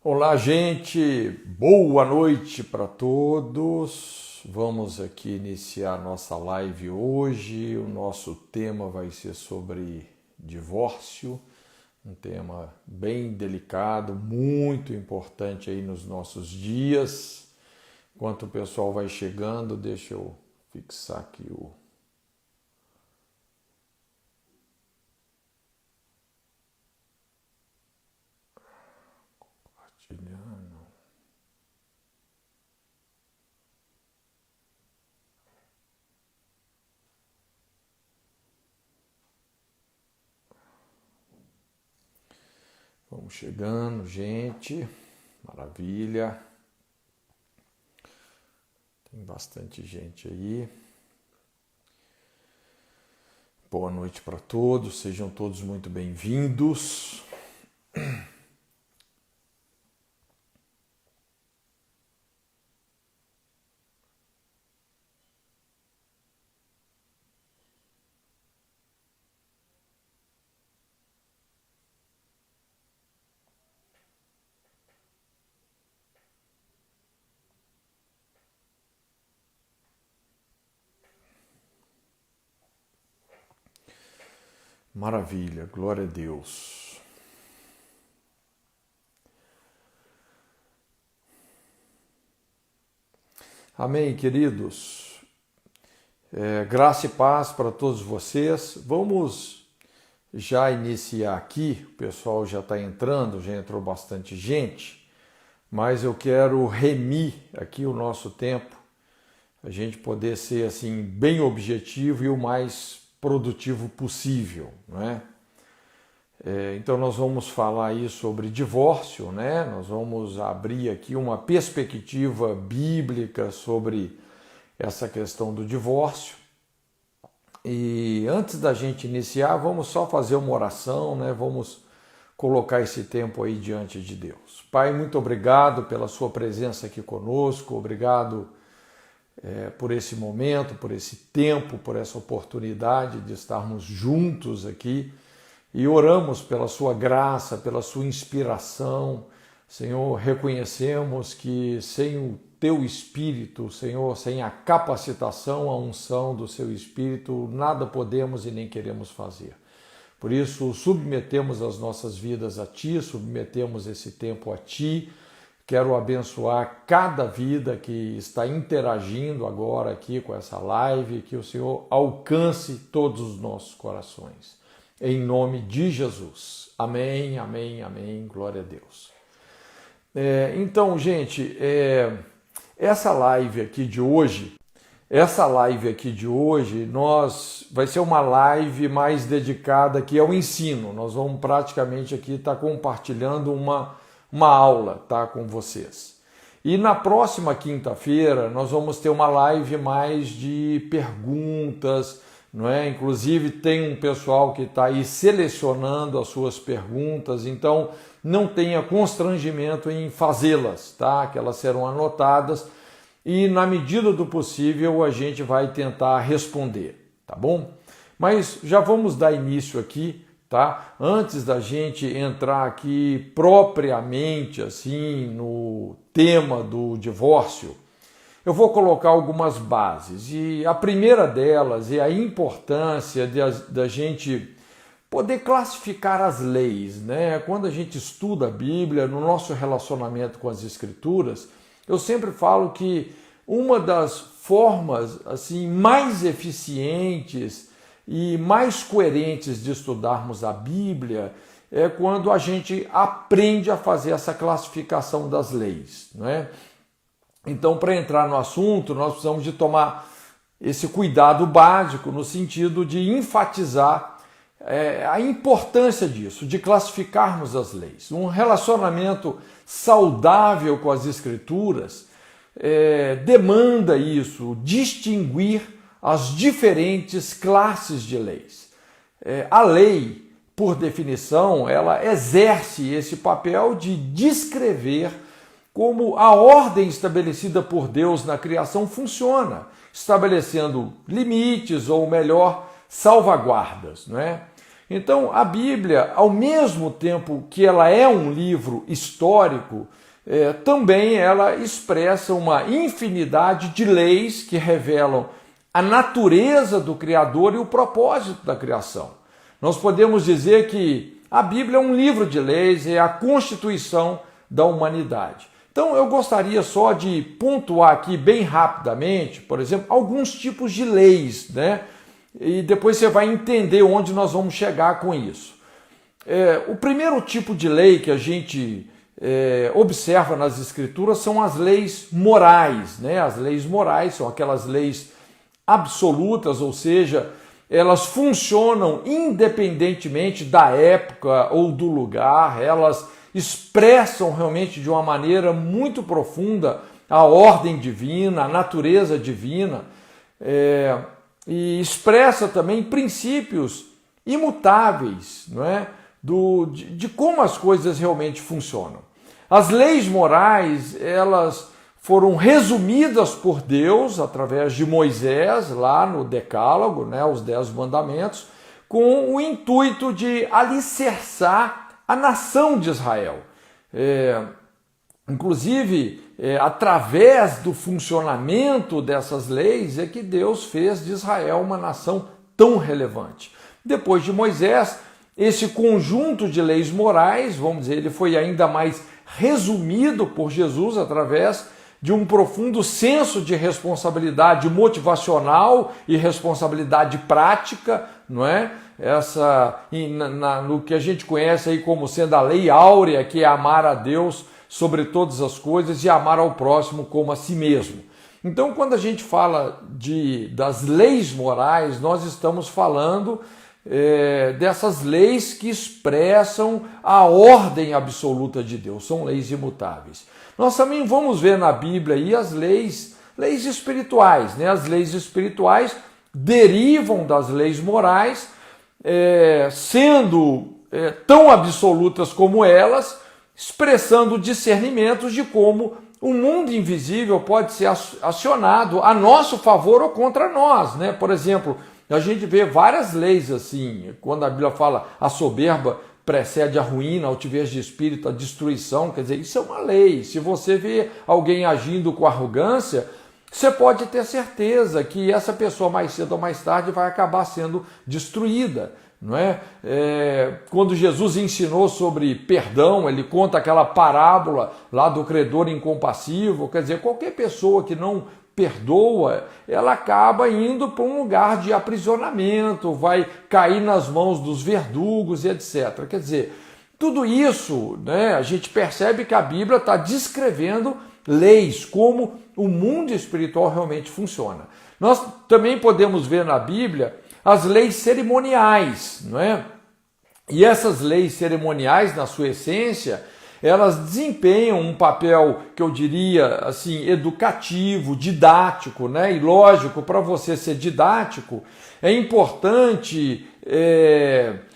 Olá, gente! Boa noite para todos! Vamos aqui iniciar nossa live hoje. O nosso tema vai ser sobre divórcio, um tema bem delicado, muito importante aí nos nossos dias. Enquanto o pessoal vai chegando, deixa eu fixar aqui o compartilhando. Vamos chegando, gente. Maravilha. Tem bastante gente aí. Boa noite para todos, sejam todos muito bem-vindos. Maravilha, glória a Deus. Amém, queridos. Graça e paz para todos vocês. Vamos já iniciar aqui. O pessoal já está entrando, já entrou bastante gente, mas eu quero remir aqui o nosso tempo, a gente poder ser assim bem objetivo e o mais produtivo possível, não é? Então nós vamos falar aí sobre divórcio, né? Nós vamos abrir aqui uma perspectiva bíblica sobre essa questão do divórcio. E antes da gente iniciar, vamos só fazer uma oração, né? Vamos colocar esse tempo aí diante de Deus. Pai, muito obrigado pela sua presença aqui conosco, obrigado por esse momento, por esse tempo, por essa oportunidade de estarmos juntos aqui e oramos pela sua graça, pela sua inspiração. Senhor, reconhecemos que sem o teu Espírito, Senhor, sem a capacitação, a unção do seu Espírito, nada podemos e nem queremos fazer. Por isso, submetemos as nossas vidas a Ti, submetemos esse tempo a Ti. Quero abençoar cada vida que está interagindo agora aqui com essa live, que o Senhor alcance todos os nossos corações. Em nome de Jesus. Amém, amém, amém. Glória a Deus. Então, gente, essa live aqui de hoje, vai ser uma live mais dedicada aqui ao ensino. Nós vamos praticamente aqui estar compartilhando uma aula, tá, com vocês. E na próxima quinta-feira nós vamos ter uma live mais de perguntas, não é? Inclusive tem um pessoal que está aí selecionando as suas perguntas, então não tenha constrangimento em fazê-las, tá? Que elas serão anotadas e na medida do possível a gente vai tentar responder, tá bom? Mas já vamos dar início aqui, tá? Antes da gente entrar aqui propriamente assim no tema do divórcio, eu vou colocar algumas bases e a primeira delas é a importância da gente poder classificar as leis, né? Quando a gente estuda a Bíblia, no nosso relacionamento com as Escrituras, eu sempre falo que uma das formas assim mais eficientes e mais coerentes de estudarmos a Bíblia é quando a gente aprende a fazer essa classificação das leis, não é? Então, para entrar no assunto, nós precisamos de tomar esse cuidado básico no sentido de enfatizar a importância disso, de classificarmos as leis. Um relacionamento saudável com as Escrituras demanda isso, distinguir as diferentes classes de leis. A lei, por definição, ela exerce esse papel de descrever como a ordem estabelecida por Deus na criação funciona, estabelecendo limites ou, melhor, salvaguardas, não é? Então, a Bíblia, ao mesmo tempo que ela é um livro histórico, também ela expressa uma infinidade de leis que revelam a natureza do Criador e o propósito da criação. Nós podemos dizer que a Bíblia é um livro de leis, é a constituição da humanidade. Então eu gostaria só de pontuar aqui bem rapidamente, por exemplo, alguns tipos de leis, né? E depois você vai entender onde nós vamos chegar com isso. O primeiro tipo de lei que a gente observa nas Escrituras são as leis morais, né? As leis morais são aquelas leis absolutas, ou seja, elas funcionam independentemente da época ou do lugar, elas expressam realmente de uma maneira muito profunda a ordem divina, a natureza divina, e expressa também princípios imutáveis, não é? De como as coisas realmente funcionam. As leis morais, elas foram resumidas por Deus através de Moisés, lá no Decálogo, né, os 10 mandamentos, com o intuito de alicerçar a nação de Israel. Inclusive, através do funcionamento dessas leis é que Deus fez de Israel uma nação tão relevante. Depois de Moisés, esse conjunto de leis morais, vamos dizer, ele foi ainda mais resumido por Jesus através de um profundo senso de responsabilidade motivacional e responsabilidade prática, não é? No que a gente conhece aí como sendo a lei áurea, que é amar a Deus sobre todas as coisas e amar ao próximo como a si mesmo. Então, quando a gente fala das leis morais, nós estamos falando dessas leis que expressam a ordem absoluta de Deus, são leis imutáveis. Nós também vamos ver na Bíblia aí as leis espirituais, né? As leis espirituais derivam das leis morais, sendo tão absolutas como elas, expressando discernimentos de como o mundo invisível pode ser acionado a nosso favor ou contra nós, né? Por exemplo, a gente vê várias leis assim, quando a Bíblia fala a soberba precede a ruína, a altivez de espírito, a destruição, quer dizer, isso é uma lei. Se você vê alguém agindo com arrogância, você pode ter certeza que essa pessoa mais cedo ou mais tarde vai acabar sendo destruída, não é? Quando Jesus ensinou sobre perdão, ele conta aquela parábola lá do credor incompassivo, quer dizer, qualquer pessoa que não perdoa, ela acaba indo para um lugar de aprisionamento, vai cair nas mãos dos verdugos e etc. Quer dizer, tudo isso, né, a gente percebe que a Bíblia está descrevendo leis, como o mundo espiritual realmente funciona. Nós também podemos ver na Bíblia as leis cerimoniais, não é? E essas leis cerimoniais, na sua essência, elas desempenham um papel que eu diria assim, educativo, didático, né? E lógico, para você ser didático, é importante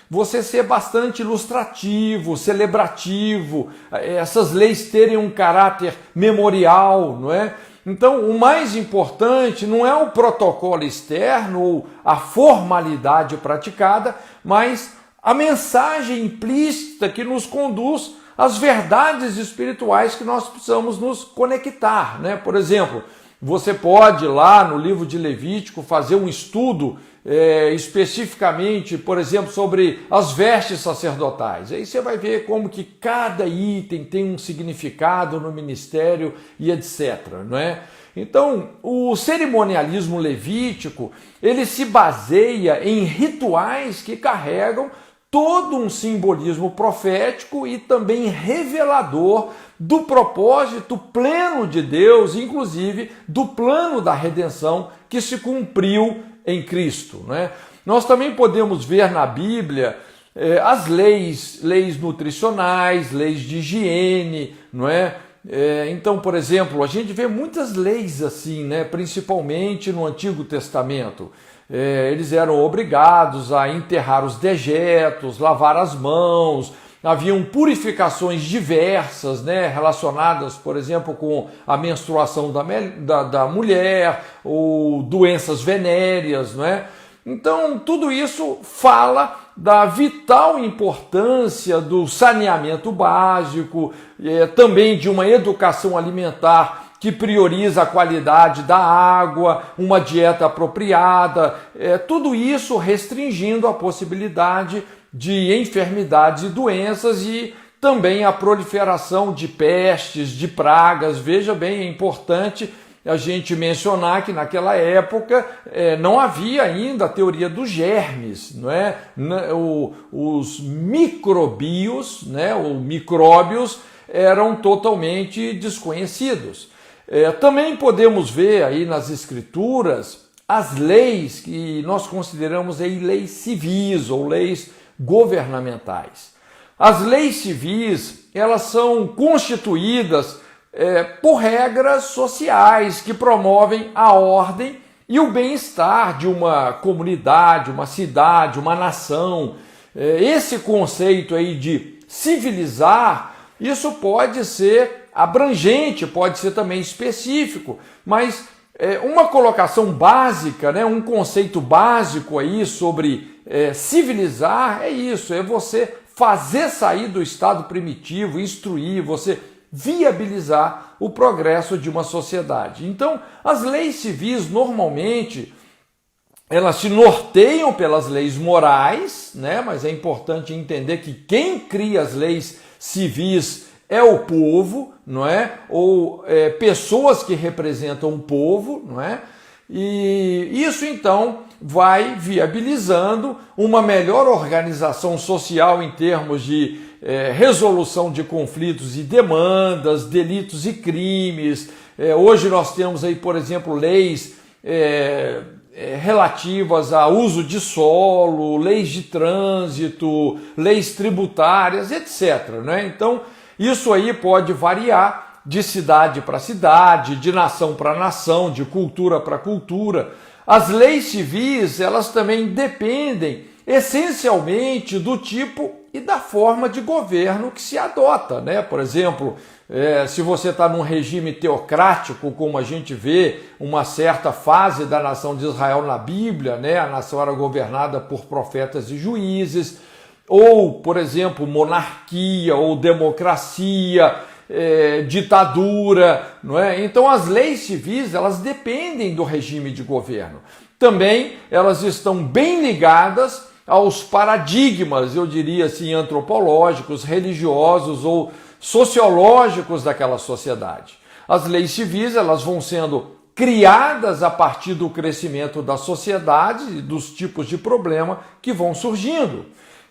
você ser bastante ilustrativo, celebrativo, essas leis terem um caráter memorial, não é? Então, o mais importante não é o protocolo externo ou a formalidade praticada, mas a mensagem implícita que nos conduz às verdades espirituais que nós precisamos nos conectar, né? Por exemplo, você pode lá no livro de Levítico fazer um estudo especificamente, por exemplo, sobre as vestes sacerdotais. Aí você vai ver como que cada item tem um significado no ministério e etc, não é? Então, o cerimonialismo levítico, ele se baseia em rituais que carregam todo um simbolismo profético e também revelador do propósito pleno de Deus, inclusive do plano da redenção que se cumpriu em Cristo, né? Nós também podemos ver na Bíblia as leis nutricionais, leis de higiene, não é? Então, por exemplo, a gente vê muitas leis assim, né? Principalmente no Antigo Testamento. Eles eram obrigados a enterrar os dejetos, lavar as mãos, haviam purificações diversas, né, relacionadas, por exemplo, com a menstruação da mulher, ou doenças venéreas, não é? Então, tudo isso fala da vital importância do saneamento básico, também de uma educação alimentar que prioriza a qualidade da água, uma dieta apropriada, tudo isso restringindo a possibilidade de enfermidades e doenças e também a proliferação de pestes, de pragas. Veja bem, é importante a gente mencionar que naquela época não havia ainda a teoria dos germes, não é? Os microbios, né, ou micróbios, eram totalmente desconhecidos. Também podemos ver aí nas escrituras as leis que nós consideramos aí leis civis ou leis governamentais. As leis civis, elas são constituídas por regras sociais que promovem a ordem e o bem-estar de uma comunidade, uma cidade, uma nação. Esse conceito aí de civilizar, isso pode ser abrangente, pode ser também específico, mas uma colocação básica, né, um conceito básico aí sobre civilizar é isso, é você fazer sair do estado primitivo, instruir, você viabilizar o progresso de uma sociedade. Então, as leis civis normalmente elas se norteiam pelas leis morais, né? Mas é importante entender que quem cria as leis civis é o povo, não é? Ou pessoas que representam o povo, não é? E isso então vai viabilizando uma melhor organização social em termos de resolução de conflitos e demandas, delitos e crimes. Hoje nós temos aí, por exemplo, leis relativas a uso de solo, leis de trânsito, leis tributárias, etc. Né? Então, isso aí pode variar de cidade para cidade, de nação para nação, de cultura para cultura. As leis civis, elas também dependem essencialmente do tipo e da forma de governo que se adota, né? Por exemplo, se você está num regime teocrático, como a gente vê uma certa fase da nação de Israel na Bíblia, né? A nação era governada por profetas e juízes, ou, por exemplo, monarquia ou democracia, ditadura, não é? Então as leis civis, elas dependem do regime de governo. Também elas estão bem ligadas aos paradigmas, eu diria assim, antropológicos, religiosos ou sociológicos daquela sociedade. As leis civis, elas vão sendo criadas a partir do crescimento da sociedade e dos tipos de problema que vão surgindo.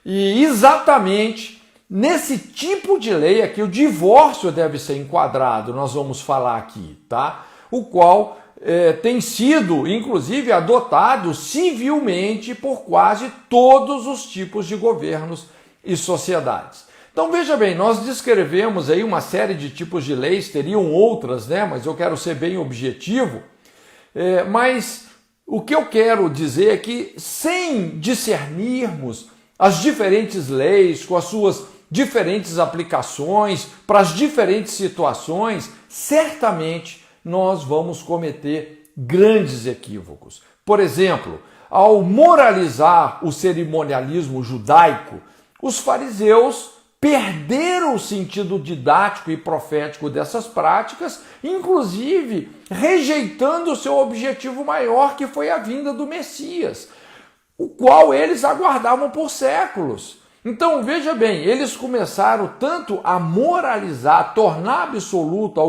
E exatamente nesse tipo de lei é que o divórcio deve ser enquadrado, nós vamos falar aqui, tá? O qual tem sido, inclusive, adotado civilmente por quase todos os tipos de governos e sociedades. Então, veja bem, nós descrevemos aí uma série de tipos de leis, teriam outras, né? Mas eu quero ser bem objetivo. Mas o que eu quero dizer é que, sem discernirmos as diferentes leis, com as suas diferentes aplicações, para as diferentes situações, certamente nós vamos cometer grandes equívocos. Por exemplo, ao moralizar o cerimonialismo judaico, os fariseus perderam o sentido didático e profético dessas práticas, inclusive rejeitando o seu objetivo maior, que foi a vinda do Messias, o qual eles aguardavam por séculos. Então, veja bem, eles começaram tanto a moralizar, a tornar absoluto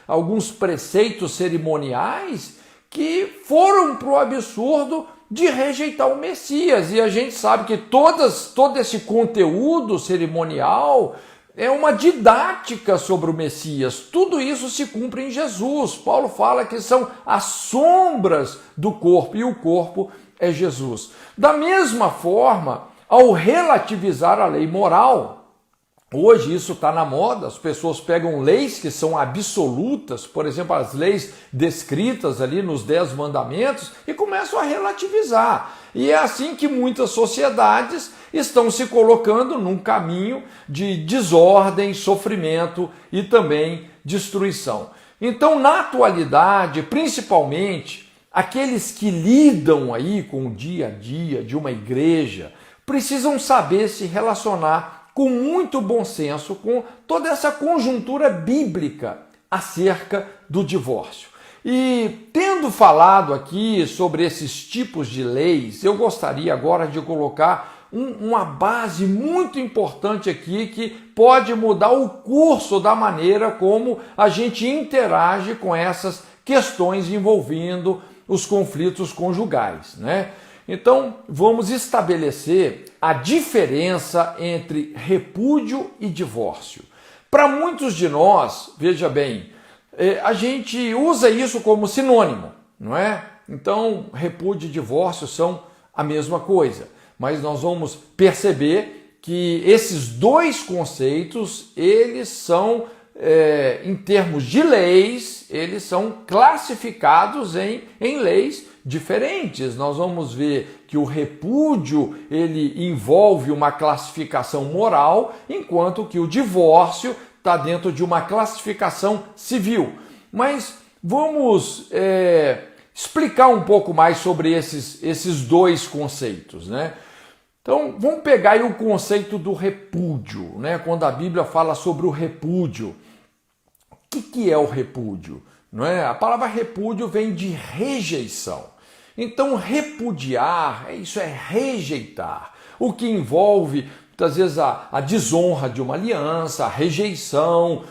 alguns preceitos cerimoniais que foram para o absurdo de rejeitar o Messias. E a gente sabe que todo esse conteúdo cerimonial é uma didática sobre o Messias. Tudo isso se cumpre em Jesus. Paulo fala que são as sombras do corpo e o corpo é Jesus. Da mesma forma, ao relativizar a lei moral, hoje isso está na moda, as pessoas pegam leis que são absolutas, por exemplo, as leis descritas ali nos 10 mandamentos e começam a relativizar. E é assim que muitas sociedades estão se colocando num caminho de desordem, sofrimento e também destruição. Então, na atualidade, principalmente aqueles que lidam aí com o dia a dia de uma igreja, precisam saber se relacionar com muito bom senso com toda essa conjuntura bíblica acerca do divórcio. E tendo falado aqui sobre esses tipos de leis, eu gostaria agora de colocar uma base muito importante aqui que pode mudar o curso da maneira como a gente interage com essas questões envolvendo os conflitos conjugais, né? Então, vamos estabelecer a diferença entre repúdio e divórcio. Para muitos de nós, veja bem, a gente usa isso como sinônimo, não é? Então, repúdio e divórcio são a mesma coisa, mas nós vamos perceber que esses dois conceitos, eles são, em termos de leis, eles são classificados em leis diferentes. Nós vamos ver que o repúdio, ele envolve uma classificação moral, enquanto que o divórcio está dentro de uma classificação civil. Mas vamos explicar um pouco mais sobre esses dois conceitos, né? Então, vamos pegar aí o conceito do repúdio, né? Quando a Bíblia fala sobre o repúdio. O que é o repúdio? Não é? A palavra repúdio vem de rejeição. Então, repudiar, isso é rejeitar, o que envolve, muitas vezes, a desonra de uma aliança, a rejeição,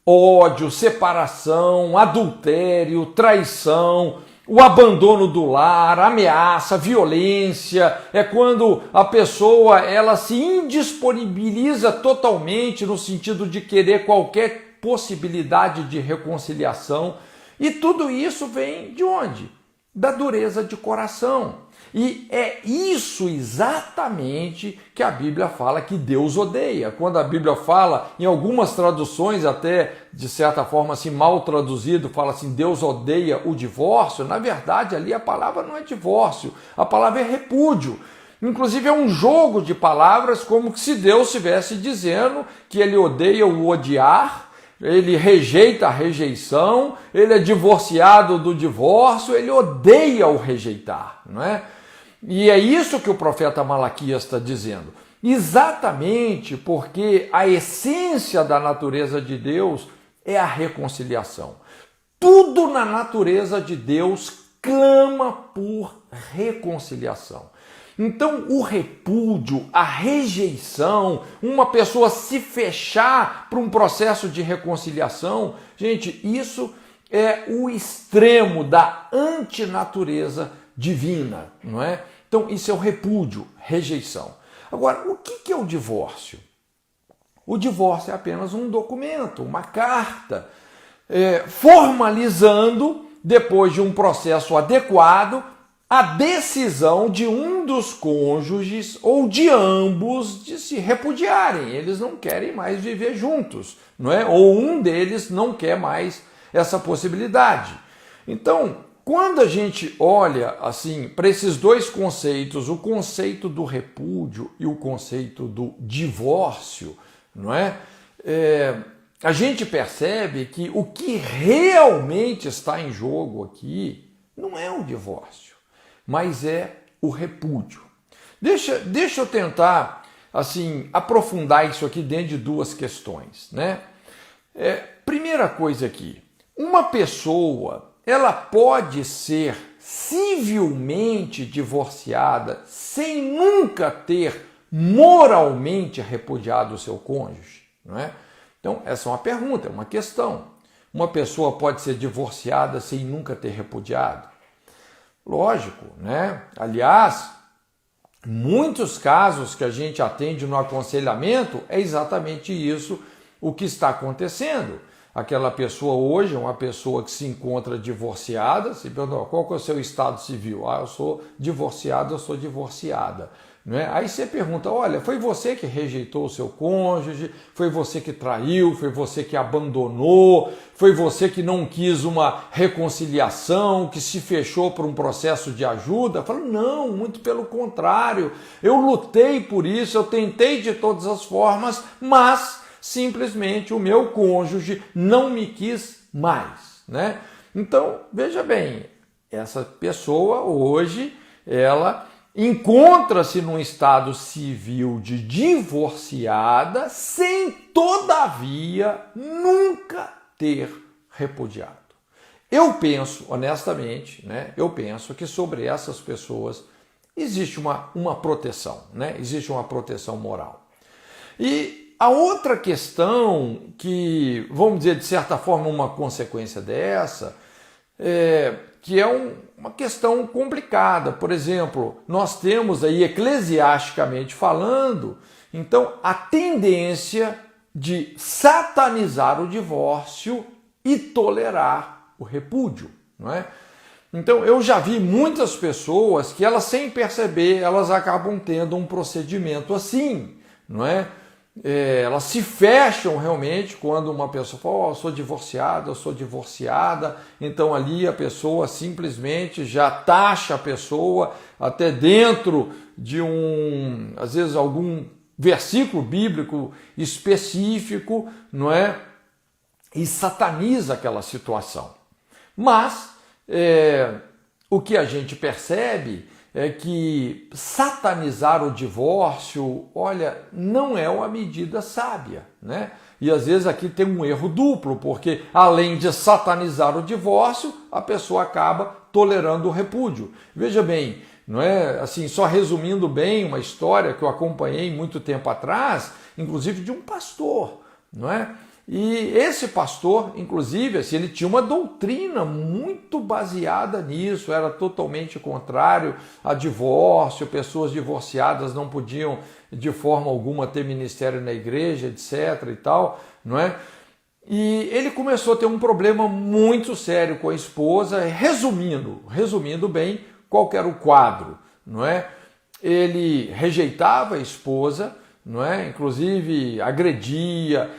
ódio, separação, adultério, traição, o abandono do lar, ameaça, violência. É quando a pessoa ela se indisponibiliza totalmente no sentido de querer qualquer possibilidade de reconciliação. E tudo isso vem de onde? Da dureza de coração. E é isso exatamente que a Bíblia fala que Deus odeia. Quando a Bíblia fala, em algumas traduções, até de certa forma assim, mal traduzido, fala assim, Deus odeia o divórcio, na verdade ali a palavra não é divórcio, a palavra é repúdio. Inclusive é um jogo de palavras como se Deus estivesse dizendo que ele odeia o odiar, ele rejeita a rejeição, ele é divorciado do divórcio, ele odeia o rejeitar, não é? E é isso que o profeta Malaquias está dizendo. Exatamente porque a essência da natureza de Deus é a reconciliação. Tudo na natureza de Deus clama por reconciliação. Então, o repúdio, a rejeição, uma pessoa se fechar para um processo de reconciliação, gente, isso é o extremo da antinatureza divina, não é? Então, isso é o repúdio, rejeição. Agora, o que é o divórcio? O divórcio é apenas um documento, uma carta, formalizando, depois de um processo adequado, a decisão de um dos cônjuges ou de ambos de se repudiarem. Eles não querem mais viver juntos, não é? Ou um deles não quer mais essa possibilidade. Então, quando a gente olha assim para esses dois conceitos, o conceito do repúdio e o conceito do divórcio, não é? A gente percebe que o que realmente está em jogo aqui não é o divórcio, mas é o repúdio. Deixa eu tentar assim aprofundar isso aqui dentro de duas questões, né? Primeira coisa aqui, uma pessoa ela pode ser civilmente divorciada sem nunca ter moralmente repudiado o seu cônjuge, não é? Então essa é uma pergunta, é uma questão. Uma pessoa pode ser divorciada sem nunca ter repudiado? Lógico, né? Aliás, muitos casos que a gente atende no aconselhamento é exatamente isso o que está acontecendo. Aquela pessoa hoje é uma pessoa que se encontra divorciada, se pergunta, qual que é o seu estado civil? Eu sou divorciado, eu sou divorciada. Não é? Aí você pergunta, olha, foi você que rejeitou o seu cônjuge, foi você que traiu, foi você que abandonou, foi você que não quis uma reconciliação, que se fechou por um processo de ajuda? Eu falo, não, muito pelo contrário, eu lutei por isso, eu tentei de todas as formas, mas simplesmente o meu cônjuge não me quis mais, né? Então, veja bem, essa pessoa hoje, ela encontra-se num estado civil de divorciada sem, todavia, nunca ter repudiado. Eu penso, honestamente, né, eu penso que sobre essas pessoas existe uma proteção, né, existe uma proteção moral. E a outra questão que, vamos dizer, de certa forma, uma consequência dessa, que é uma questão complicada. Por exemplo, nós temos aí, eclesiasticamente falando, então, a tendência de satanizar o divórcio e tolerar o repúdio, não é? Então, eu já vi muitas pessoas que elas, sem perceber, elas acabam tendo um procedimento assim, não é? Elas se fecham realmente quando uma pessoa fala, oh, eu sou divorciada, então ali a pessoa simplesmente já taxa a pessoa até dentro de às vezes algum versículo bíblico específico, não é? E sataniza aquela situação. Mas o que a gente percebe é que satanizar o divórcio, olha, não é uma medida sábia, né? E às vezes aqui tem um erro duplo, porque além de satanizar o divórcio, a pessoa acaba tolerando o repúdio. Veja bem, não é assim, só resumindo bem uma história que eu acompanhei muito tempo atrás, inclusive de um pastor, não é? E esse pastor, inclusive, assim, ele tinha uma doutrina muito baseada nisso, era totalmente contrário a divórcio, pessoas divorciadas não podiam de forma alguma ter ministério na igreja, etc. e tal, não é? E ele começou a ter um problema muito sério com a esposa, resumindo bem, qual que era o quadro, não é? Ele rejeitava a esposa, não é? Inclusive agredia,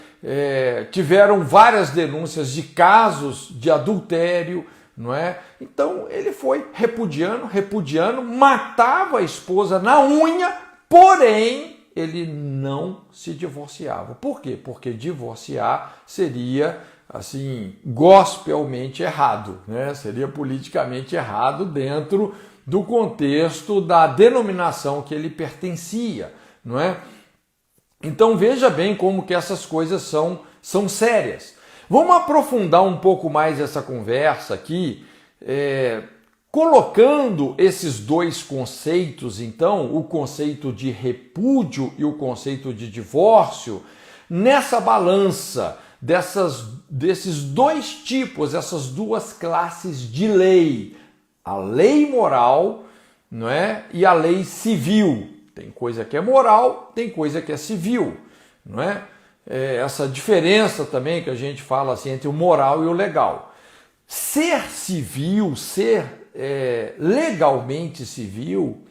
tiveram várias denúncias de casos de adultério, não é? Então ele foi repudiando, matava a esposa na unha, porém ele não se divorciava. Por quê? Porque divorciar seria assim gospelmente errado, né? Seria politicamente errado dentro do contexto da denominação que ele pertencia, não é? Então veja bem como que essas coisas são sérias. Vamos aprofundar um pouco mais essa conversa aqui, colocando esses dois conceitos, então, o conceito de repúdio e o conceito de divórcio, nessa balança desses dois tipos, essas duas classes de lei, a lei moral, não é? E a lei civil. Tem coisa que é moral, tem coisa que é civil, não é? Essa diferença também que a gente fala assim entre o moral e o legal. Ser civil, ser legalmente civil,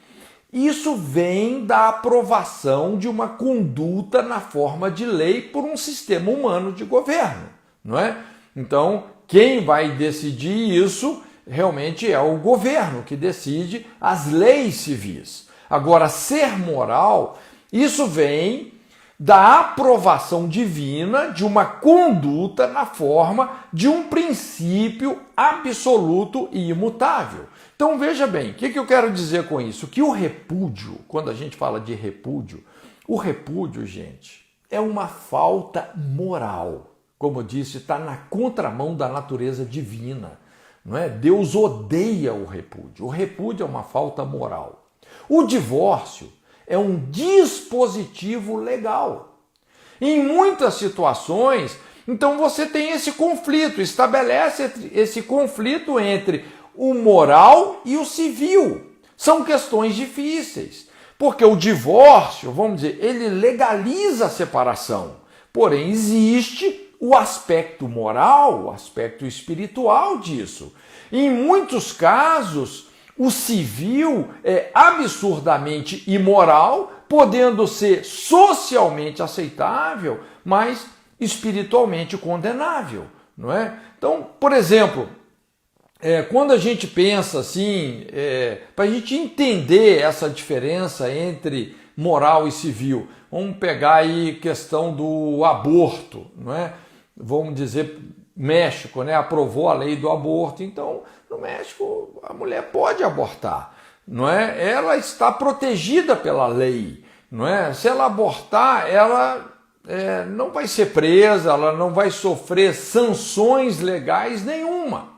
isso vem da aprovação de uma conduta na forma de lei por um sistema humano de governo, não é? Então, quem vai decidir isso realmente é o governo que decide as leis civis. Agora, ser moral, isso vem da aprovação divina de uma conduta na forma de um princípio absoluto e imutável. Então veja bem, o que eu quero dizer com isso? Que o repúdio, quando a gente fala de repúdio, o repúdio, gente, é uma falta moral. Como eu disse, está na contramão da natureza divina, não é? Deus odeia o repúdio. O repúdio é uma falta moral. O divórcio é um dispositivo legal. Em muitas situações, então você tem esse conflito, estabelece esse conflito entre o moral e o civil. São questões difíceis, porque o divórcio, vamos dizer, ele legaliza a separação, porém existe o aspecto moral, o aspecto espiritual disso. Em muitos casos, o civil é absurdamente imoral, podendo ser socialmente aceitável, mas espiritualmente condenável, não é? Então, por exemplo, quando a gente pensa assim, para a gente entender essa diferença entre moral e civil, vamos pegar aí questão do aborto, não é? Vamos dizer, México, né, aprovou a lei do aborto, então no México a mulher pode abortar. não é? Ela está protegida pela lei, não é? Se ela abortar, ela não vai ser presa, ela não vai sofrer sanções legais nenhuma.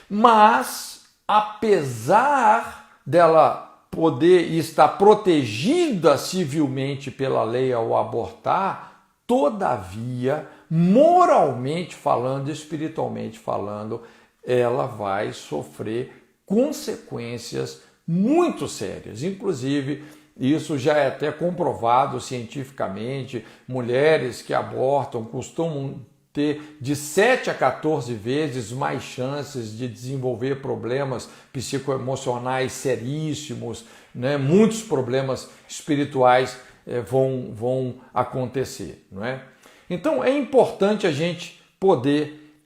Mas, apesar dela poder estar protegida civilmente pela lei ao abortar, todavia, moralmente falando, espiritualmente falando, ela vai sofrer consequências muito sérias. Inclusive, isso já é até comprovado cientificamente, mulheres que abortam costumam ter de 7 a 14 vezes mais chances de desenvolver problemas psicoemocionais seríssimos, né? Muitos problemas espirituais vão acontecer, não é? Então é importante a gente poder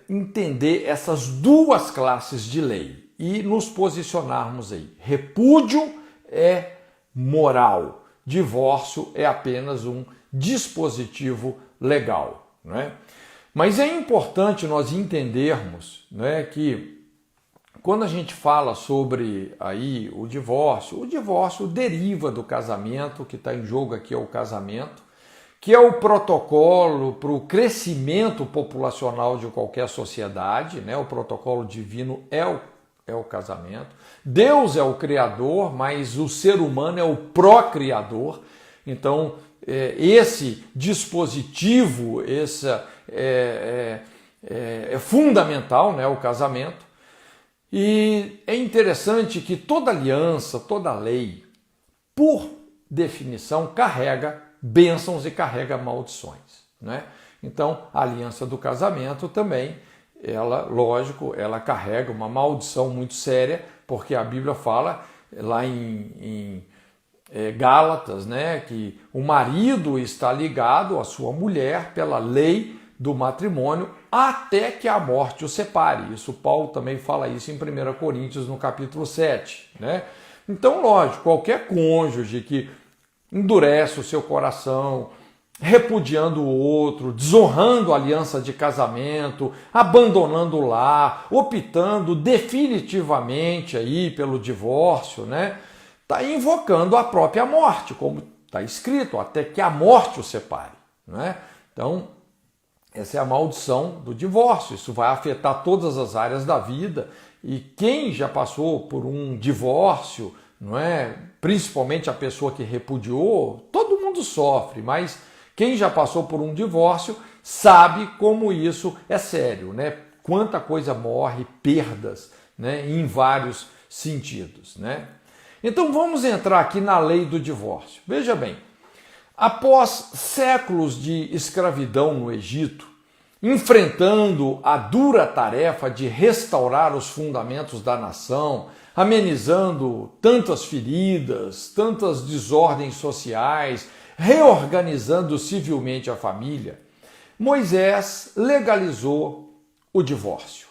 entender essas duas classes de lei e nos posicionarmos aí. Repúdio é moral, divórcio é apenas um dispositivo legal. Não é? Mas é importante nós entendermos, não é, que quando a gente fala sobre aí o divórcio deriva do casamento, que está em jogo aqui é o casamento, que é o protocolo para o crescimento populacional de qualquer sociedade, né? O protocolo divino é o casamento. Deus é o criador, mas o ser humano é o procriador. Então, esse dispositivo é fundamental, né, o casamento. E é interessante que toda aliança, toda lei, por definição, carrega bênçãos e carrega maldições, né? Então, a aliança do casamento também, ela carrega uma maldição muito séria, porque a Bíblia fala lá em Gálatas, né, que o marido está ligado à sua mulher pela lei do matrimônio até que a morte o separe. Isso Paulo também fala isso em 1 Coríntios no capítulo 7, né? Então, lógico, qualquer cônjuge que endurece o seu coração, repudiando o outro, desonrando a aliança de casamento, abandonando o lar, optando definitivamente aí pelo divórcio, né? Está invocando a própria morte, como está escrito, até que a morte o separe, né? Então, essa é a maldição do divórcio. Isso vai afetar todas as áreas da vida. E quem já passou por um divórcio, não é? Principalmente a pessoa que repudiou, todo mundo sofre, mas quem já passou por um divórcio sabe como isso é sério, né? Quanta coisa morre, perdas, né? Em vários sentidos, né? Então vamos entrar aqui na lei do divórcio. Veja bem, após séculos de escravidão no Egito, enfrentando a dura tarefa de restaurar os fundamentos da nação, amenizando tantas feridas, tantas desordens sociais, reorganizando civilmente a família, Moisés legalizou o divórcio.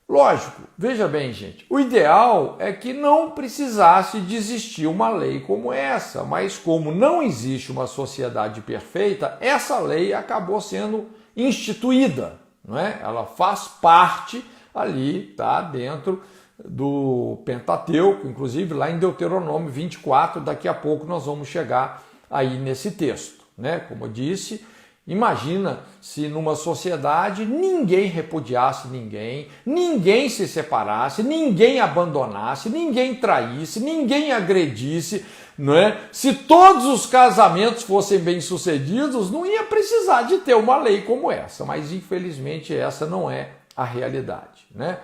Lógico, veja bem, gente, o ideal é que não precisasse de existir uma lei como essa, mas como não existe uma sociedade perfeita, essa lei acabou sendo instituída, não é? Ela faz parte ali, tá, dentro do Pentateuco, inclusive lá em Deuteronômio 24, daqui a pouco nós vamos chegar aí nesse texto, né? Como eu disse, imagina se numa sociedade ninguém repudiasse ninguém, ninguém se separasse, ninguém abandonasse, ninguém traísse, ninguém agredisse, não é? Se todos os casamentos fossem bem-sucedidos, não ia precisar de ter uma lei como essa, mas infelizmente essa não é a realidade, né?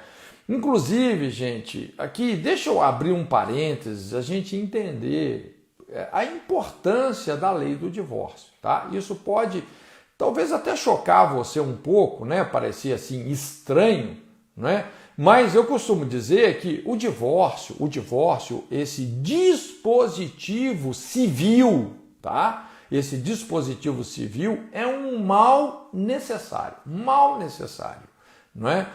Inclusive, gente, aqui deixa eu abrir um parênteses, a gente entender a importância da lei do divórcio, tá? Isso pode talvez até chocar você um pouco, né? Parecer assim estranho, né? Mas eu costumo dizer que o divórcio, esse dispositivo civil, tá? Esse dispositivo civil é um mal necessário, não é?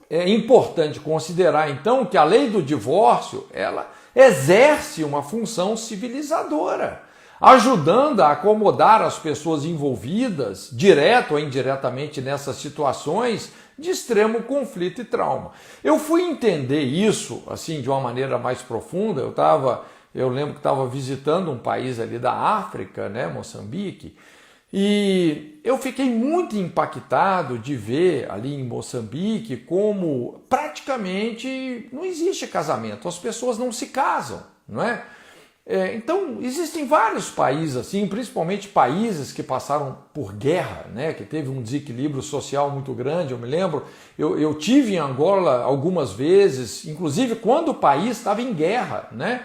É importante considerar então que a lei do divórcio, ela exerce uma função civilizadora. ajudando a acomodar as pessoas envolvidas, direto ou indiretamente, nessas situações de extremo conflito e trauma. Eu fui entender isso assim de uma maneira mais profunda. Eu lembro que estava visitando um país ali da África, né, Moçambique, e eu fiquei muito impactado de ver ali em Moçambique como praticamente não existe casamento, as pessoas não se casam, não é? Então, existem vários países assim, principalmente países que passaram por guerra, né, que teve um desequilíbrio social muito grande. Eu me lembro, eu tive em Angola algumas vezes, inclusive quando o país estava em guerra, né?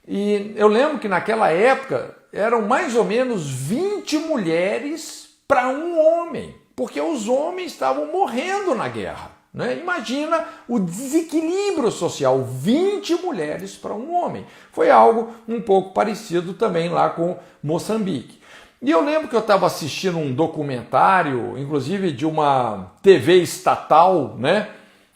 E eu lembro que naquela época eram mais ou menos 20 mulheres para um homem, porque os homens estavam morrendo na guerra, né? Imagina o desequilíbrio social, 20 mulheres para um homem. Foi algo um pouco parecido também lá com Moçambique. E eu lembro que eu estava assistindo um documentário, inclusive de uma TV estatal, né?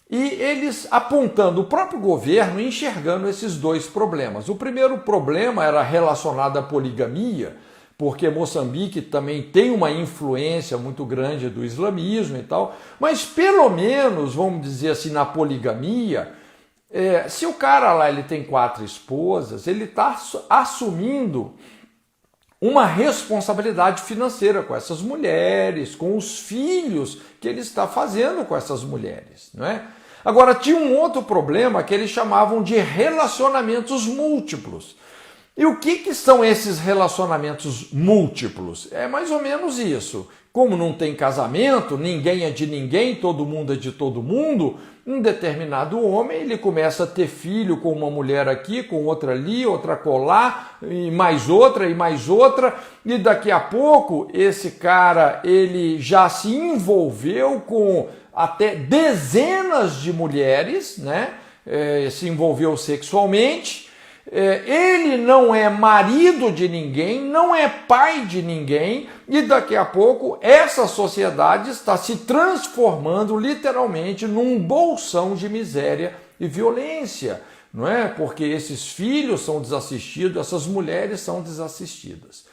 E eles apontando o próprio governo, enxergando esses dois problemas. O primeiro problema era relacionado à poligamia, porque Moçambique também tem uma influência muito grande do islamismo e tal, mas pelo menos, vamos dizer assim, na poligamia, se o cara lá ele tem 4 esposas, ele está assumindo uma responsabilidade financeira com essas mulheres, com os filhos que ele está fazendo com essas mulheres, não é? Agora, tinha um outro problema que eles chamavam de relacionamentos múltiplos. E o que são esses relacionamentos múltiplos? É mais ou menos isso. Como não tem casamento, ninguém é de ninguém, todo mundo é de todo mundo, um determinado homem ele começa a ter filho com uma mulher aqui, com outra ali, outra colar, e mais outra, e daqui a pouco esse cara ele já se envolveu com até dezenas de mulheres, né? Se envolveu sexualmente. Ele não é marido de ninguém, não é pai de ninguém, e daqui a pouco essa sociedade está se transformando literalmente num bolsão de miséria e violência, não é? Porque esses filhos são desassistidos, essas mulheres são desassistidas.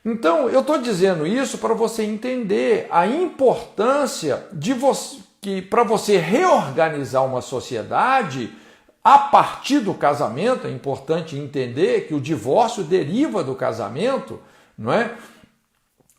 Então, eu estou dizendo isso para você entender a importância de que para você reorganizar uma sociedade a partir do casamento. É importante entender que o divórcio deriva do casamento, não é?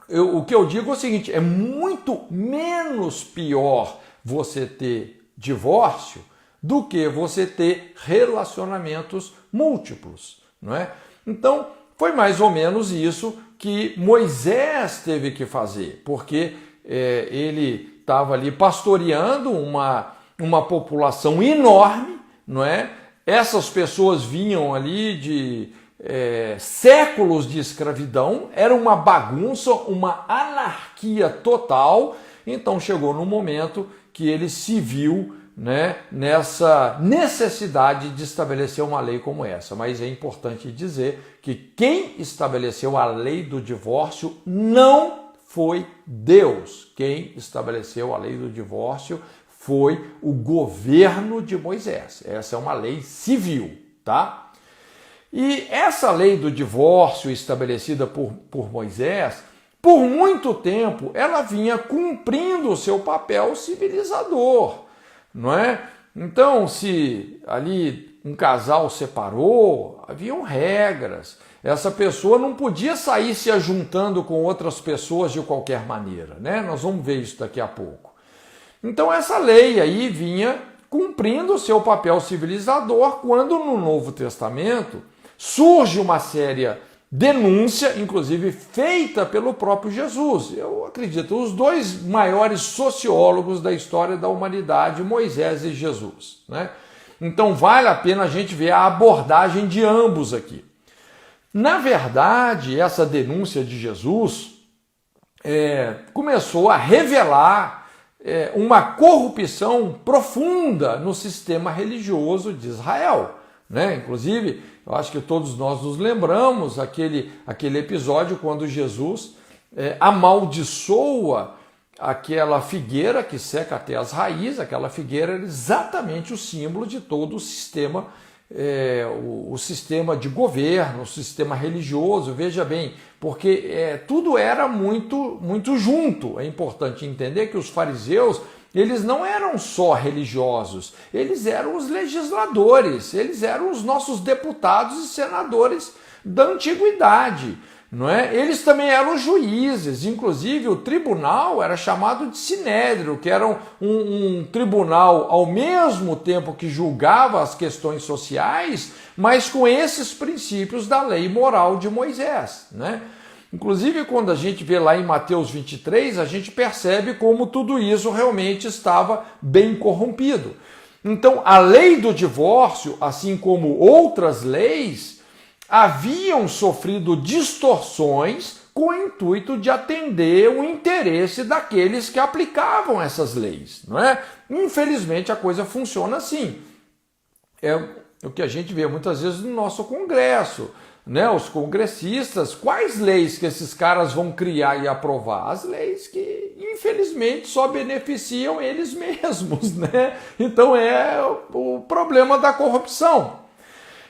O que eu digo é o seguinte, é muito menos pior você ter divórcio do que você ter relacionamentos múltiplos, não é? Então, foi mais ou menos isso que Moisés teve que fazer, porque ele estava ali pastoreando uma população enorme, não é? Essas pessoas vinham ali de séculos de escravidão, era uma bagunça, uma anarquia total. Então chegou no momento que ele se viu, né, nessa necessidade de estabelecer uma lei como essa. Mas é importante dizer que quem estabeleceu a lei do divórcio não foi Deus. Quem estabeleceu a lei do divórcio foi o governo de Moisés. Essa é uma lei civil, tá? E essa lei do divórcio estabelecida por Moisés, por muito tempo, ela vinha cumprindo o seu papel civilizador, não é? Então, se ali um casal separou, haviam regras. Essa pessoa não podia sair se ajuntando com outras pessoas de qualquer maneira, né? Nós vamos ver isso daqui a pouco. Então, essa lei aí vinha cumprindo o seu papel civilizador quando no Novo Testamento surge uma séria denúncia, inclusive feita pelo próprio Jesus. Eu acredito, os dois maiores sociólogos da história da humanidade, Moisés e Jesus, né? Então vale a pena a gente ver a abordagem de ambos aqui. Na verdade, essa denúncia de Jesus começou a revelar uma corrupção profunda no sistema religioso de Israel, né? Inclusive, eu acho que todos nós nos lembramos aquele episódio quando Jesus amaldiçoa aquela figueira que seca até as raízes. Aquela figueira era exatamente o símbolo de todo o sistema o sistema de governo, o sistema religioso, veja bem, porque tudo era muito, muito junto. É importante entender que os fariseus, eles não eram só religiosos, eles eram os legisladores, eles eram os nossos deputados e senadores da antiguidade. Não é? Eles também eram juízes, inclusive o tribunal era chamado de sinédrio, que era um tribunal ao mesmo tempo que julgava as questões sociais, mas com esses princípios da lei moral de Moisés. Né? Inclusive, quando a gente vê lá em Mateus 23, a gente percebe como tudo isso realmente estava bem corrompido. Então, a lei do divórcio, assim como outras leis, haviam sofrido distorções com o intuito de atender o interesse daqueles que aplicavam essas leis, não é? Infelizmente a coisa funciona assim. É o que a gente vê muitas vezes no nosso Congresso, né? Os congressistas, quais leis que esses caras vão criar e aprovar? As leis que, infelizmente, só beneficiam eles mesmos, né? Então é o problema da corrupção.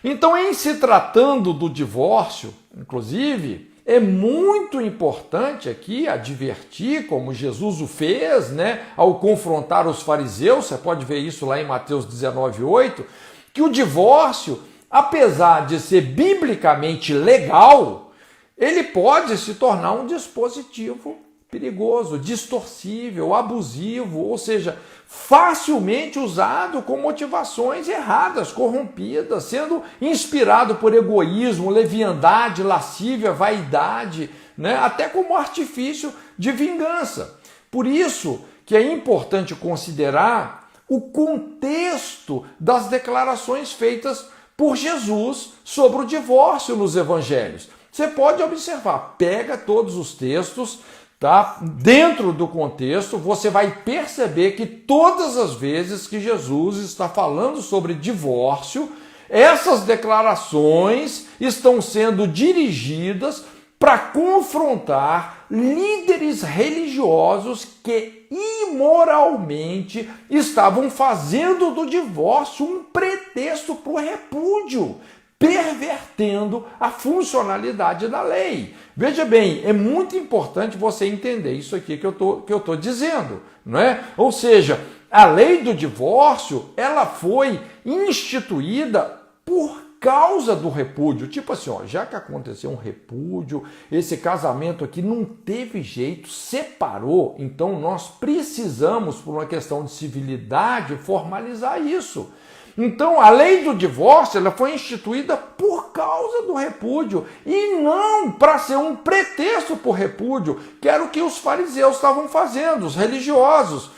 Então, em se tratando do divórcio, inclusive, é muito importante aqui advertir, como Jesus o fez, né, ao confrontar os fariseus, você pode ver isso lá em Mateus 19:8, que o divórcio, apesar de ser biblicamente legal, ele pode se tornar um dispositivo perigoso, distorcível, abusivo, ou seja, facilmente usado com motivações erradas, corrompidas, sendo inspirado por egoísmo, leviandade, lascívia, vaidade, né? Até como artifício de vingança. Por isso que é importante considerar o contexto das declarações feitas por Jesus sobre o divórcio nos evangelhos. Você pode observar, pega todos os textos, tá? Dentro do contexto, você vai perceber que todas as vezes que Jesus está falando sobre divórcio, essas declarações estão sendo dirigidas para confrontar líderes religiosos que imoralmente estavam fazendo do divórcio um pretexto para o repúdio, pervertendo a funcionalidade da lei. Veja bem, é muito importante você entender isso aqui que eu tô dizendo, não é? Ou seja, a lei do divórcio, ela foi instituída por causa do repúdio. Tipo assim, ó, já que aconteceu um repúdio, esse casamento aqui não teve jeito, separou, então nós precisamos, por uma questão de civilidade, formalizar isso. Então, a lei do divórcio, ela foi instituída por causa do repúdio e não para ser um pretexto para o repúdio, que era o que os fariseus estavam fazendo, os religiosos.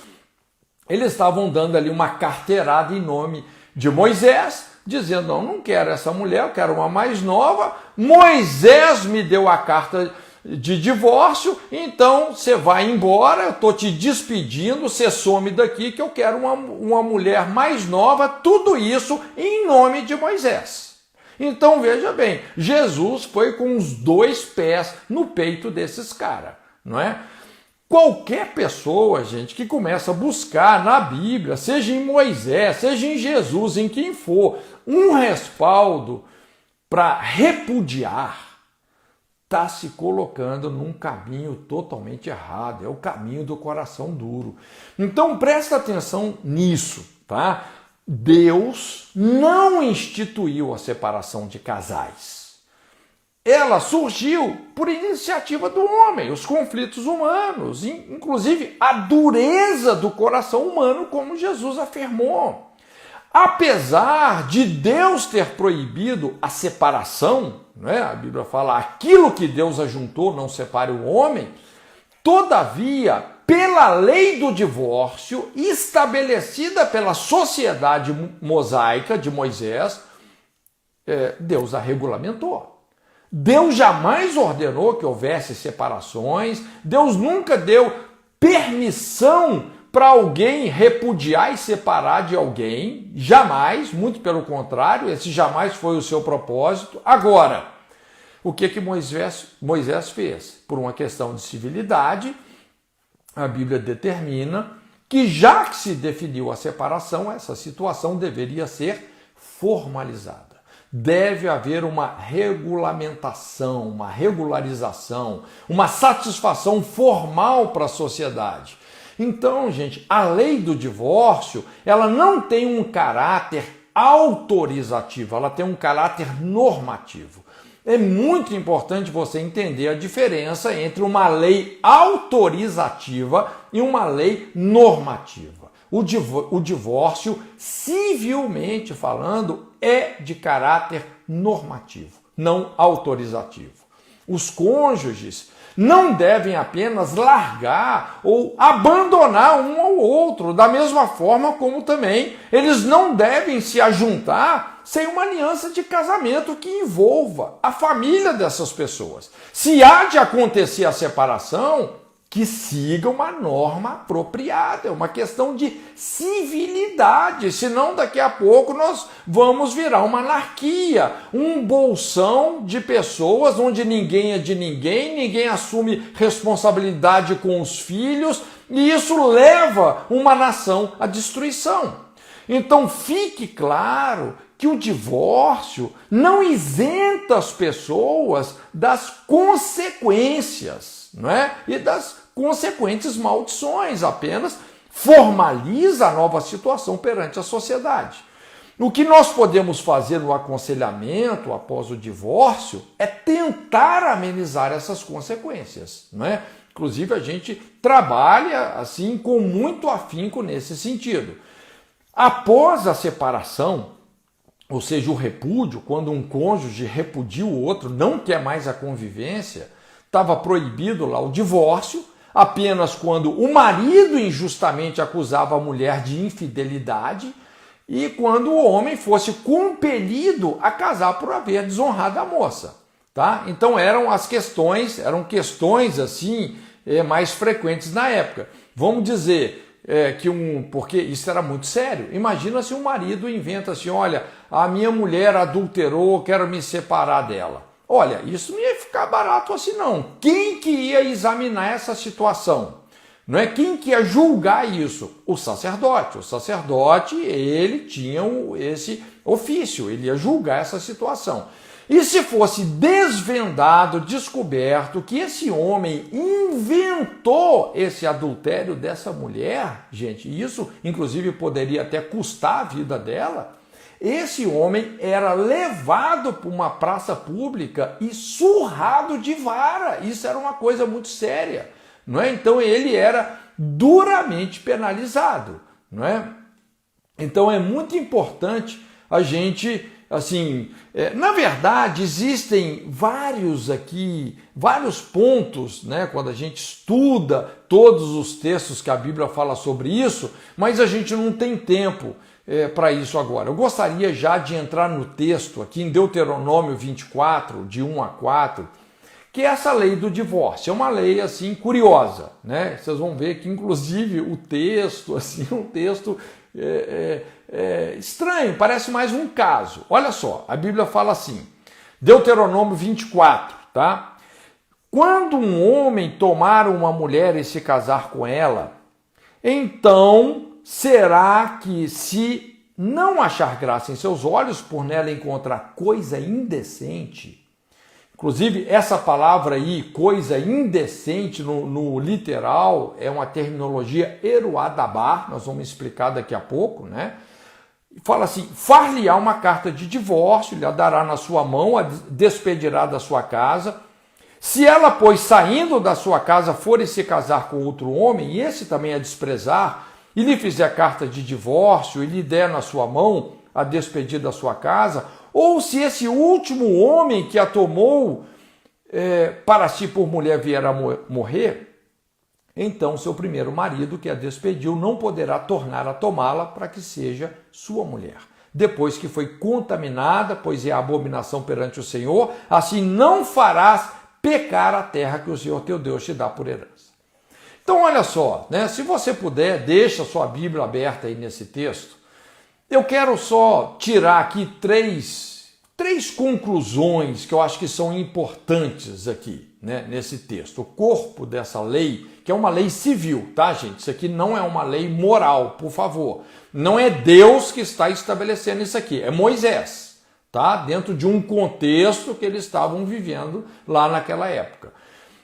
Eles estavam dando ali uma carteirada em nome de Moisés, dizendo, não quero essa mulher, eu quero uma mais nova. Moisés me deu a carta de divórcio, então você vai embora, eu estou te despedindo, você some daqui que eu quero uma mulher mais nova, tudo isso em nome de Moisés. Então veja bem, Jesus foi com os dois pés no peito desses caras, não é? Qualquer pessoa, gente, que começa a buscar na Bíblia, seja em Moisés, seja em Jesus, em quem for, um respaldo para repudiar, está se colocando num caminho totalmente errado, é o caminho do coração duro. Então presta atenção nisso, tá? Deus não instituiu a separação de casais. Ela surgiu por iniciativa do homem, os conflitos humanos, inclusive a dureza do coração humano, como Jesus afirmou. Apesar de Deus ter proibido a separação, né? A Bíblia fala, aquilo que Deus ajuntou não separe o homem, todavia, pela lei do divórcio, estabelecida pela sociedade mosaica de Moisés, Deus a regulamentou. Deus jamais ordenou que houvesse separações, Deus nunca deu permissão para alguém repudiar e separar de alguém, jamais, muito pelo contrário, esse jamais foi o seu propósito. Agora, o que Moisés fez? Por uma questão de civilidade, a Bíblia determina que já que se definiu a separação, essa situação deveria ser formalizada. Deve haver uma regulamentação, uma regularização, uma satisfação formal para a sociedade. Então, gente, a lei do divórcio, ela não tem um caráter autorizativo, ela tem um caráter normativo. É muito importante você entender a diferença entre uma lei autorizativa e uma lei normativa. O divórcio, civilmente falando, é de caráter normativo, não autorizativo. Os cônjuges não devem apenas largar ou abandonar um ao outro, da mesma forma como também eles não devem se ajuntar sem uma aliança de casamento que envolva a família dessas pessoas. Se há de acontecer a separação, que siga uma norma apropriada, é uma questão de civilidade, senão daqui a pouco nós vamos virar uma anarquia, um bolsão de pessoas onde ninguém é de ninguém, ninguém assume responsabilidade com os filhos, e isso leva uma nação à destruição. Então fique claro que o divórcio não isenta as pessoas das consequências, não é? E das consequentes maldições, apenas formaliza a nova situação perante a sociedade. O que nós podemos fazer no aconselhamento após o divórcio é tentar amenizar essas consequências, não é? Inclusive a gente trabalha assim com muito afinco nesse sentido. Após a separação, ou seja, o repúdio, quando um cônjuge repudia o outro, não quer mais a convivência, estava proibido lá o divórcio, apenas quando o marido injustamente acusava a mulher de infidelidade e quando o homem fosse compelido a casar por haver desonrado a moça. Tá? Então eram questões assim mais frequentes na época. Vamos dizer porque isso era muito sério. Imagina se um marido inventa assim, olha, a minha mulher adulterou, quero me separar dela. Olha, isso não ia ficar barato assim não. Quem que ia examinar essa situação? Não é quem que ia julgar isso? O sacerdote. O sacerdote, ele tinha esse ofício, ele ia julgar essa situação. E se fosse desvendado, descoberto que esse homem inventou esse adultério dessa mulher, gente, isso inclusive poderia até custar a vida dela, esse homem era levado para uma praça pública e surrado de vara. Isso era uma coisa muito séria, não é? Então ele era duramente penalizado, não é? Então é muito importante a gente, assim, na verdade existem vários pontos, né, quando a gente estuda todos os textos que a Bíblia fala sobre isso, mas a gente não tem tempo para isso agora. Eu gostaria já de entrar no texto aqui em Deuteronômio 24, de 1 a 4, que é essa lei do divórcio. É uma lei assim curiosa, né? Vocês vão ver que inclusive o texto, assim, um texto estranho, parece mais um caso. Olha só, a Bíblia fala assim, Deuteronômio 24, tá? Quando um homem tomar uma mulher e se casar com ela, então será que, se não achar graça em seus olhos, por nela encontrar coisa indecente, inclusive essa palavra aí, coisa indecente, no literal, é uma terminologia eruadabar, nós vamos explicar daqui a pouco, né? Fala assim, far-lhe-á uma carta de divórcio, lhe a dará na sua mão, a despedirá da sua casa. Se ela, pois, saindo da sua casa, for e se casar com outro homem, e esse também a desprezar, e lhe fizer carta de divórcio, e lhe der na sua mão a despedir da sua casa, ou se esse último homem que a tomou para si por mulher vier a morrer, então seu primeiro marido que a despediu não poderá tornar a tomá-la para que seja sua mulher. Depois que foi contaminada, pois é a abominação perante o Senhor, assim não farás pecar a terra que o Senhor teu Deus te dá por herança. Então olha só, né? Se você puder, deixa a sua Bíblia aberta aí nesse texto. Eu quero só tirar aqui três conclusões que eu acho que são importantes aqui, né, nesse texto. O corpo dessa lei que é uma lei civil, tá, gente? Isso aqui não é uma lei moral, por favor. Não é Deus que está estabelecendo isso aqui, é Moisés, tá? Dentro de um contexto que eles estavam vivendo lá naquela época.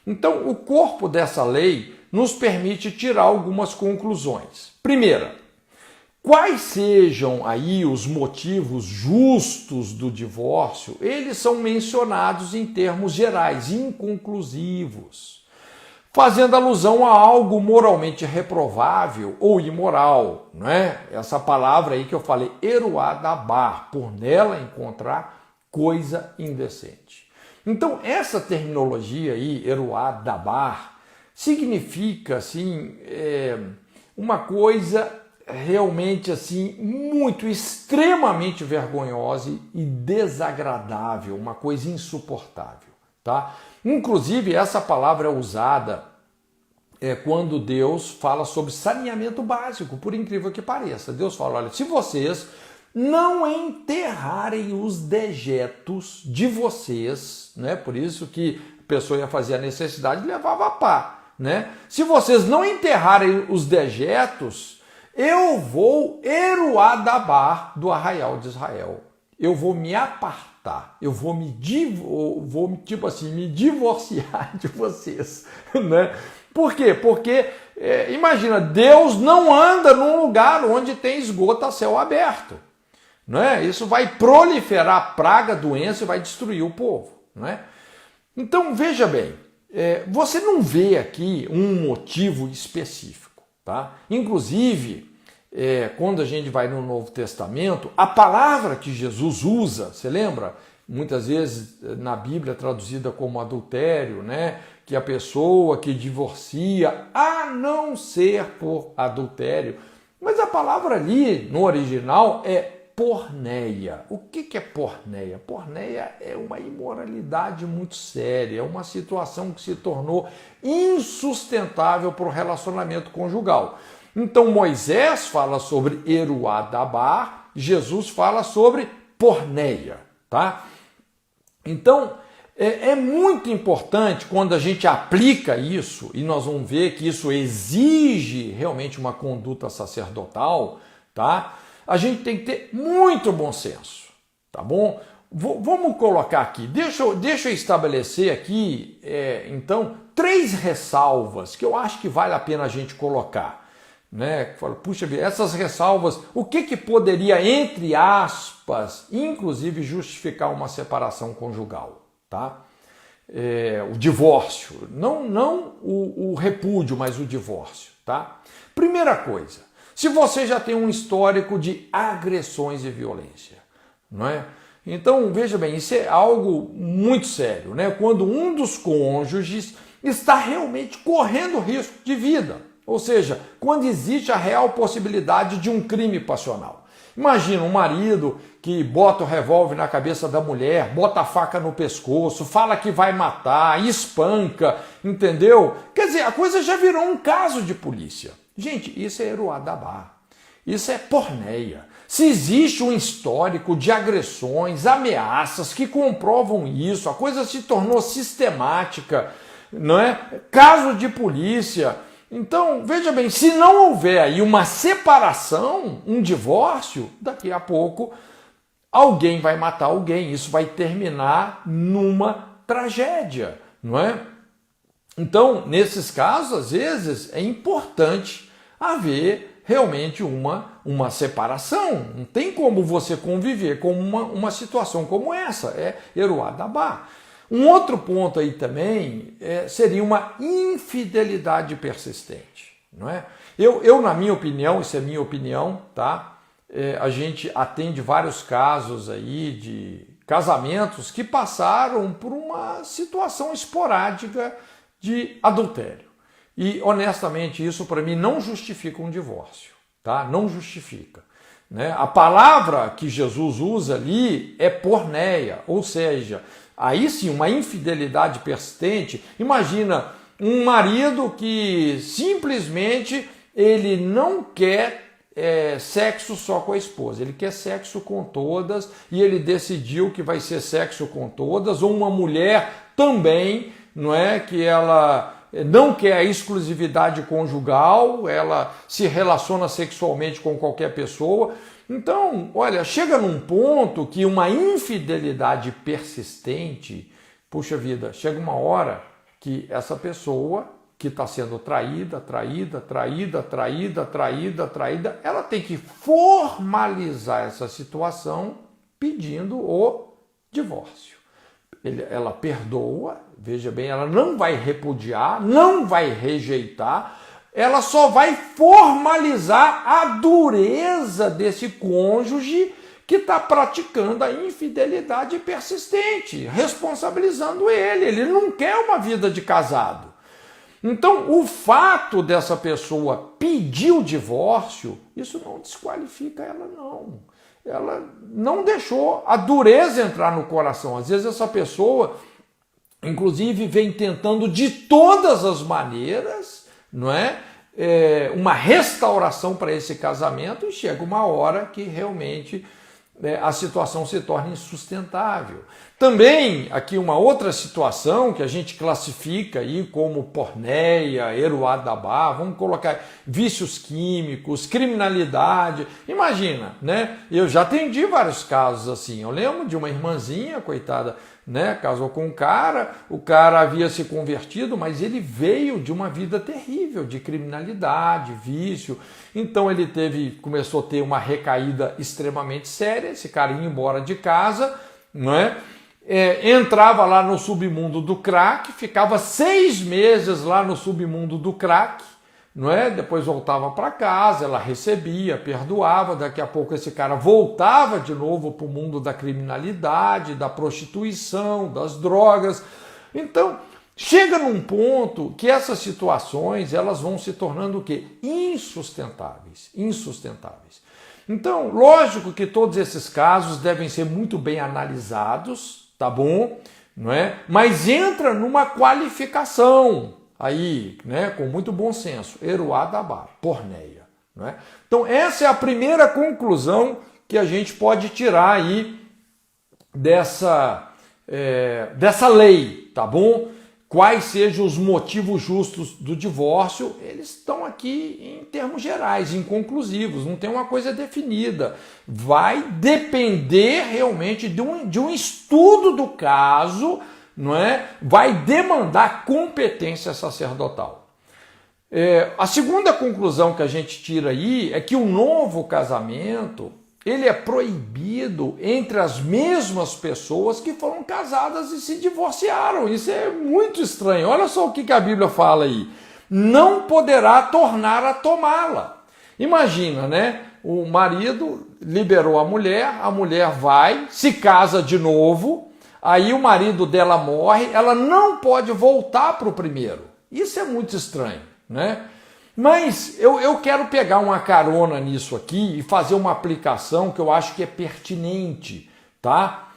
Então, o corpo dessa lei nos permite tirar algumas conclusões. Primeira, quais sejam aí os motivos justos do divórcio, eles são mencionados em termos gerais, inconclusivos, fazendo alusão a algo moralmente reprovável ou imoral, não é? Essa palavra aí que eu falei, eruá dabar, por nela encontrar coisa indecente. Então, essa terminologia aí, eruá dabar, significa, assim, uma coisa realmente, assim, muito, extremamente vergonhosa e desagradável, uma coisa insuportável, tá? Inclusive, essa palavra é usada quando Deus fala sobre saneamento básico, por incrível que pareça. Deus fala, olha, se vocês não enterrarem os dejetos de vocês, né? Por isso que a pessoa ia fazer a necessidade e levava a pá, né? Se vocês não enterrarem os dejetos, eu vou eruá dabar do arraial de Israel. Eu vou me apartar, eu vou me divorciar de vocês, né? Por quê? Porque, imagina, Deus não anda num lugar onde tem esgoto a céu aberto. Não é? Isso vai proliferar praga, doença e vai destruir o povo. Não é? Então, veja bem, você não vê aqui um motivo específico. Tá? Inclusive, quando a gente vai no Novo Testamento, a palavra que Jesus usa, você lembra? Muitas vezes na Bíblia é traduzida como adultério, né? Que a pessoa que divorcia, a não ser por adultério. Mas a palavra ali, no original, é porneia. O que é porneia? Porneia é uma imoralidade muito séria, é uma situação que se tornou insustentável para o relacionamento conjugal. Então Moisés fala sobre eruá dabar, Jesus fala sobre porneia, tá? Então é muito importante quando a gente aplica isso, e nós vamos ver que isso exige realmente uma conduta sacerdotal, tá? A gente tem que ter muito bom senso, tá bom? Vamos colocar aqui, deixa eu estabelecer aqui, então, 3 ressalvas que eu acho que vale a pena a gente colocar. Né? Puxa vida, essas ressalvas, o que poderia, entre aspas, inclusive justificar uma separação conjugal? Tá? O divórcio, não o repúdio, mas o divórcio. Tá? Primeira coisa, se você já tem um histórico de agressões e violência, não é? Então, veja bem, isso é algo muito sério, né? Quando um dos cônjuges está realmente correndo risco de vida, ou seja, quando existe a real possibilidade de um crime passional. Imagina um marido que bota o revólver na cabeça da mulher, bota a faca no pescoço, fala que vai matar, espanca, entendeu? Quer dizer, a coisa já virou um caso de polícia. Gente, isso é eruá dabar, isso é porneia. Se existe um histórico de agressões, ameaças que comprovam isso, a coisa se tornou sistemática, não é? Caso de polícia. Então, veja bem, se não houver aí uma separação, um divórcio, daqui a pouco alguém vai matar alguém. Isso vai terminar numa tragédia, não é? Então, nesses casos, às vezes, é importante haver realmente uma separação. Não tem como você conviver com uma situação como essa. É eruá dabar. Um outro ponto aí também seria uma infidelidade persistente. Não é? Eu, na minha opinião, isso é minha opinião, tá? A gente atende vários casos aí de casamentos que passaram por uma situação esporádica de adultério. E, honestamente, isso para mim não justifica um divórcio, tá? Não justifica. Né? A palavra que Jesus usa ali é porneia, ou seja, aí sim, uma infidelidade persistente. Imagina um marido que simplesmente ele não quer sexo só com a esposa, ele quer sexo com todas e ele decidiu que vai ser sexo com todas, ou uma mulher também, não é, que ela não quer a exclusividade conjugal, ela se relaciona sexualmente com qualquer pessoa. Então, olha, chega num ponto que uma infidelidade persistente, puxa vida, chega uma hora que essa pessoa que está sendo traída, ela tem que formalizar essa situação pedindo o divórcio. Ela perdoa, veja bem, ela não vai repudiar, não vai rejeitar, ela só vai formalizar a dureza desse cônjuge que está praticando a infidelidade persistente, responsabilizando ele. Ele não quer uma vida de casado. Então, o fato dessa pessoa pedir o divórcio, isso não desqualifica ela, não. Ela não deixou a dureza entrar no coração. Às vezes essa pessoa, inclusive, vem tentando de todas as maneiras, não é? Uma restauração para esse casamento, e chega uma hora que realmente a situação se torna insustentável. Também aqui uma outra situação que a gente classifica aí como porneia, eruadabá, vamos colocar vícios químicos, criminalidade. Imagina, né? Eu já atendi vários casos assim. Eu lembro de uma irmãzinha, coitada, né? Casou com o cara havia se convertido, mas ele veio de uma vida terrível, de criminalidade, vício. Então ele começou a ter uma recaída extremamente séria, esse cara ia embora de casa, não é? Entrava lá no submundo do crack, ficava 6 meses lá no submundo do crack, não é? Depois voltava para casa, ela recebia, perdoava, daqui a pouco esse cara voltava de novo para o mundo da criminalidade, da prostituição, das drogas. Então, chega num ponto que essas situações elas vão se tornando o quê? Insustentáveis. Então, lógico que todos esses casos devem ser muito bem analisados, tá bom? Não é? Mas entra numa qualificação aí, né, com muito bom senso, eruadabá, porneia, não é? Então essa é a primeira conclusão que a gente pode tirar aí dessa lei, tá bom? Quais sejam os motivos justos do divórcio, eles estão aqui em termos gerais, inconclusivos, não tem uma coisa definida. Vai depender realmente de um estudo do caso, não é? Vai demandar competência sacerdotal. A segunda conclusão que a gente tira aí é que o novo casamento ele é proibido entre as mesmas pessoas que foram casadas e se divorciaram. Isso é muito estranho. Olha só o que a Bíblia fala aí. Não poderá tornar a tomá-la. Imagina, né? O marido liberou a mulher vai, se casa de novo, aí o marido dela morre, ela não pode voltar para o primeiro. Isso é muito estranho, né? Mas eu quero pegar uma carona nisso aqui e fazer uma aplicação que eu acho que é pertinente, tá?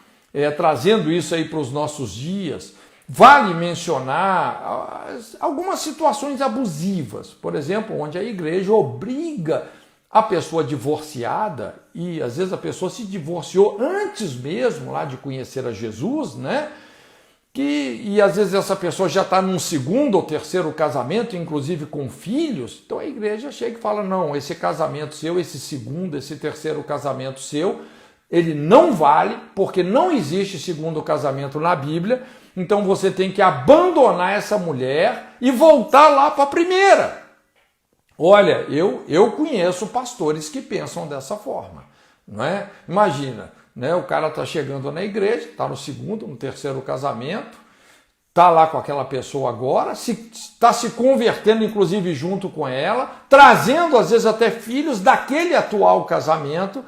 Trazendo isso aí para os nossos dias, vale mencionar algumas situações abusivas, por exemplo, onde a igreja obriga a pessoa divorciada, e às vezes a pessoa se divorciou antes mesmo lá de conhecer a Jesus, né? E às vezes essa pessoa já está num segundo ou terceiro casamento, inclusive com filhos, então a igreja chega e fala, não, esse casamento seu, esse segundo, esse terceiro casamento seu, ele não vale, porque não existe segundo casamento na Bíblia, então você tem que abandonar essa mulher e voltar lá para a primeira. Olha, eu conheço pastores que pensam dessa forma, não é? Imagina, né? O cara está chegando na igreja, está no segundo, no terceiro casamento, está lá com aquela pessoa agora, está se convertendo inclusive junto com ela, trazendo às vezes até filhos daquele atual casamento,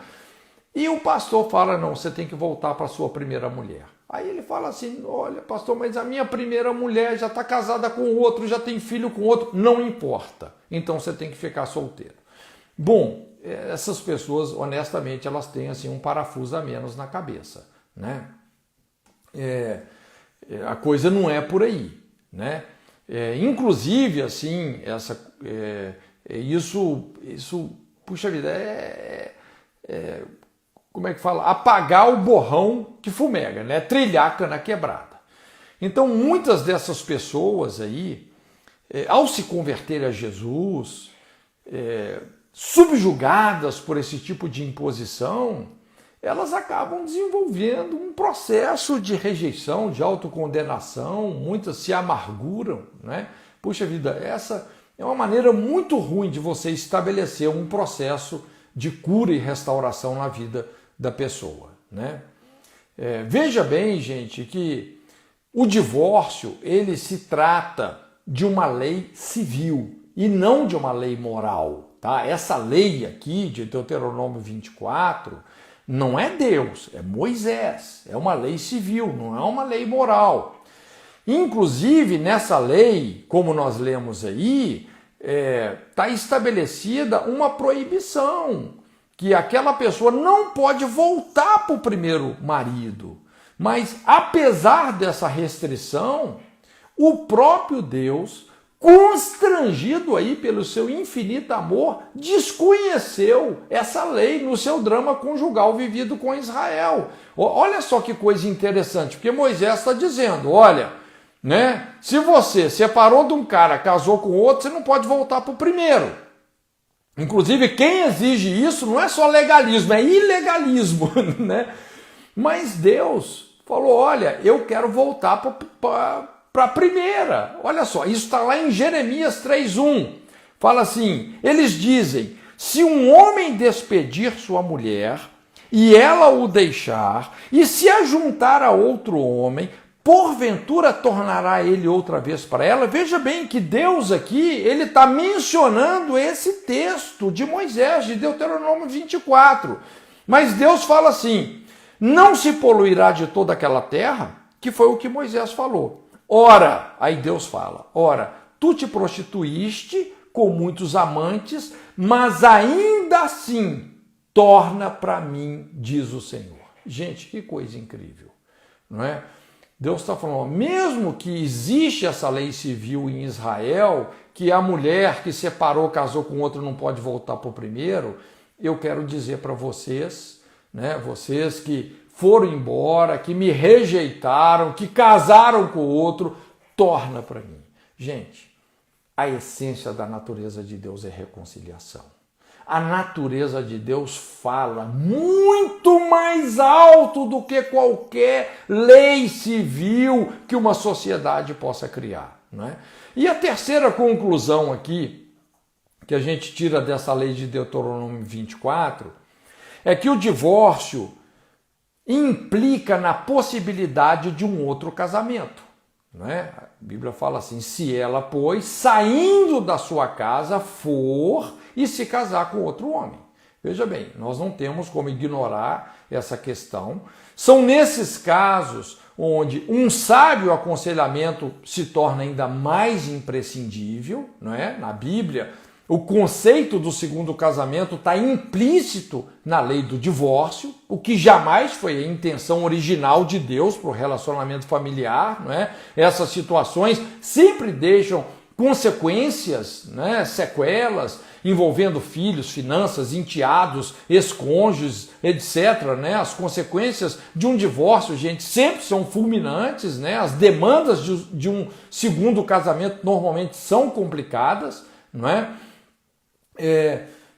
e o pastor fala, não, você tem que voltar para a sua primeira mulher. Aí ele fala assim, olha pastor, mas a minha primeira mulher já está casada com outro, já tem filho com outro, não importa, então você tem que ficar solteiro. Bom, essas pessoas, honestamente, elas têm assim, um parafuso a menos na cabeça, né? A coisa não é por aí, né? Inclusive, assim, isso, puxa vida, como é que fala? Apagar o borrão que fumega, né? Trilhar a cana quebrada. Então, muitas dessas pessoas aí, ao se converter a Jesus, subjugadas por esse tipo de imposição, elas acabam desenvolvendo um processo de rejeição, de autocondenação, muitas se amarguram, né? Puxa vida, essa é uma maneira muito ruim de você estabelecer um processo de cura e restauração na vida da pessoa, né? Veja bem, gente, que o divórcio, ele se trata de uma lei civil e não de uma lei moral, tá? Essa lei aqui de Deuteronômio 24 não é Deus, é Moisés, é uma lei civil, não é uma lei moral. Inclusive, nessa lei, como nós lemos aí, está estabelecida uma proibição, que aquela pessoa não pode voltar para o primeiro marido. Mas, apesar dessa restrição, o próprio Deus, constrangido aí pelo seu infinito amor, desconheceu essa lei no seu drama conjugal vivido com Israel. Olha só que coisa interessante, porque Moisés está dizendo, olha, né, se você separou de um cara, casou com outro, você não pode voltar para o primeiro. Inclusive, quem exige isso não é só legalismo, é ilegalismo, né? Mas Deus falou, olha, eu quero voltar para a primeira. Olha só, isso está lá em Jeremias 3:1. Fala assim, eles dizem, se um homem despedir sua mulher e ela o deixar e se ajuntar a outro homem, porventura tornará ele outra vez para ela. Veja bem que Deus aqui, ele está mencionando esse texto de Moisés, de Deuteronômio 24. Mas Deus fala assim, não se poluirá de toda aquela terra, que foi o que Moisés falou. Ora, aí Deus fala, ora, tu te prostituíste com muitos amantes, mas ainda assim torna para mim, diz o Senhor. Gente, que coisa incrível, não é? Deus está falando, mesmo que existe essa lei civil em Israel, que a mulher que separou, casou com outro, não pode voltar para o primeiro, eu quero dizer para vocês, né, vocês que foram embora, que me rejeitaram, que casaram com o outro, torna para mim. Gente, a essência da natureza de Deus é reconciliação. A natureza de Deus fala muito mais alto do que qualquer lei civil que uma sociedade possa criar, não é? E a terceira conclusão aqui, que a gente tira dessa lei de Deuteronômio 24, é que o divórcio implica na possibilidade de um outro casamento, não é? A Bíblia fala assim, se ela, pois, saindo da sua casa, for e se casar com outro homem. Veja bem, nós não temos como ignorar essa questão. São nesses casos onde um sábio aconselhamento se torna ainda mais imprescindível, não é? Na Bíblia, o conceito do segundo casamento está implícito na lei do divórcio, o que jamais foi a intenção original de Deus para o relacionamento familiar, não é? Essas situações sempre deixam consequências, né, sequelas, envolvendo filhos, finanças, enteados, ex-cônjuges, etc. Né? As consequências de um divórcio, gente, sempre são fulminantes, né? As demandas de um segundo casamento normalmente são complicadas, não é?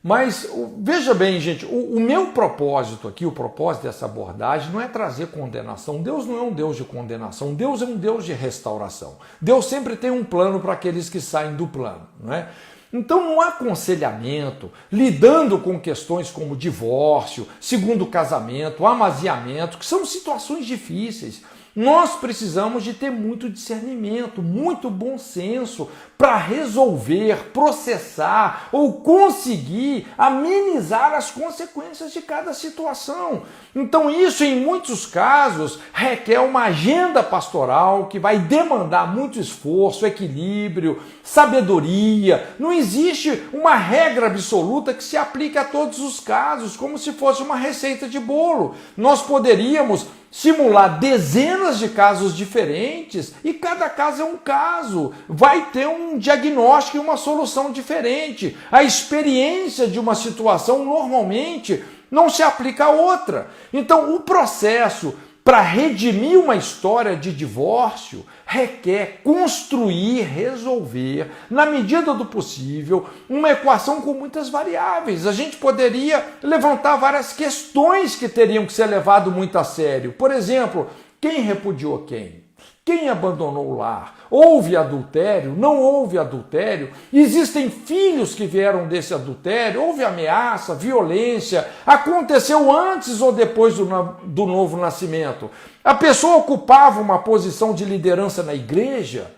Mas veja bem, gente, o meu propósito aqui, o propósito dessa abordagem não é trazer condenação. Deus não é um Deus de condenação, Deus é um Deus de restauração. Deus sempre tem um plano para aqueles que saem do plano, não é? Então, no aconselhamento, lidando com questões como divórcio, segundo casamento, amaziamento, que são situações difíceis, nós precisamos de ter muito discernimento, muito bom senso para resolver, processar ou conseguir amenizar as consequências de cada situação. Então isso, em muitos casos, requer uma agenda pastoral que vai demandar muito esforço, equilíbrio, sabedoria. Não existe uma regra absoluta que se aplique a todos os casos, como se fosse uma receita de bolo. Nós poderíamos simular dezenas de casos diferentes e cada caso é um caso. Vai ter um diagnóstico e uma solução diferente. A experiência de uma situação normalmente não se aplica a outra. Então, o processo para redimir uma história de divórcio, requer construir, resolver, na medida do possível, uma equação com muitas variáveis. A gente poderia levantar várias questões que teriam que ser levadas muito a sério. Por exemplo, quem repudiou quem? Quem abandonou o lar? Houve adultério? Não houve adultério? Existem filhos que vieram desse adultério? Houve ameaça, violência? Aconteceu antes ou depois do novo nascimento? A pessoa ocupava uma posição de liderança na igreja?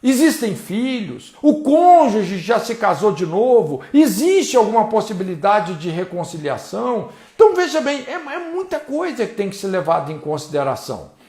Existem filhos? O cônjuge já se casou de novo? Existe alguma possibilidade de reconciliação? Então veja bem, é muita coisa que tem que ser levada em consideração.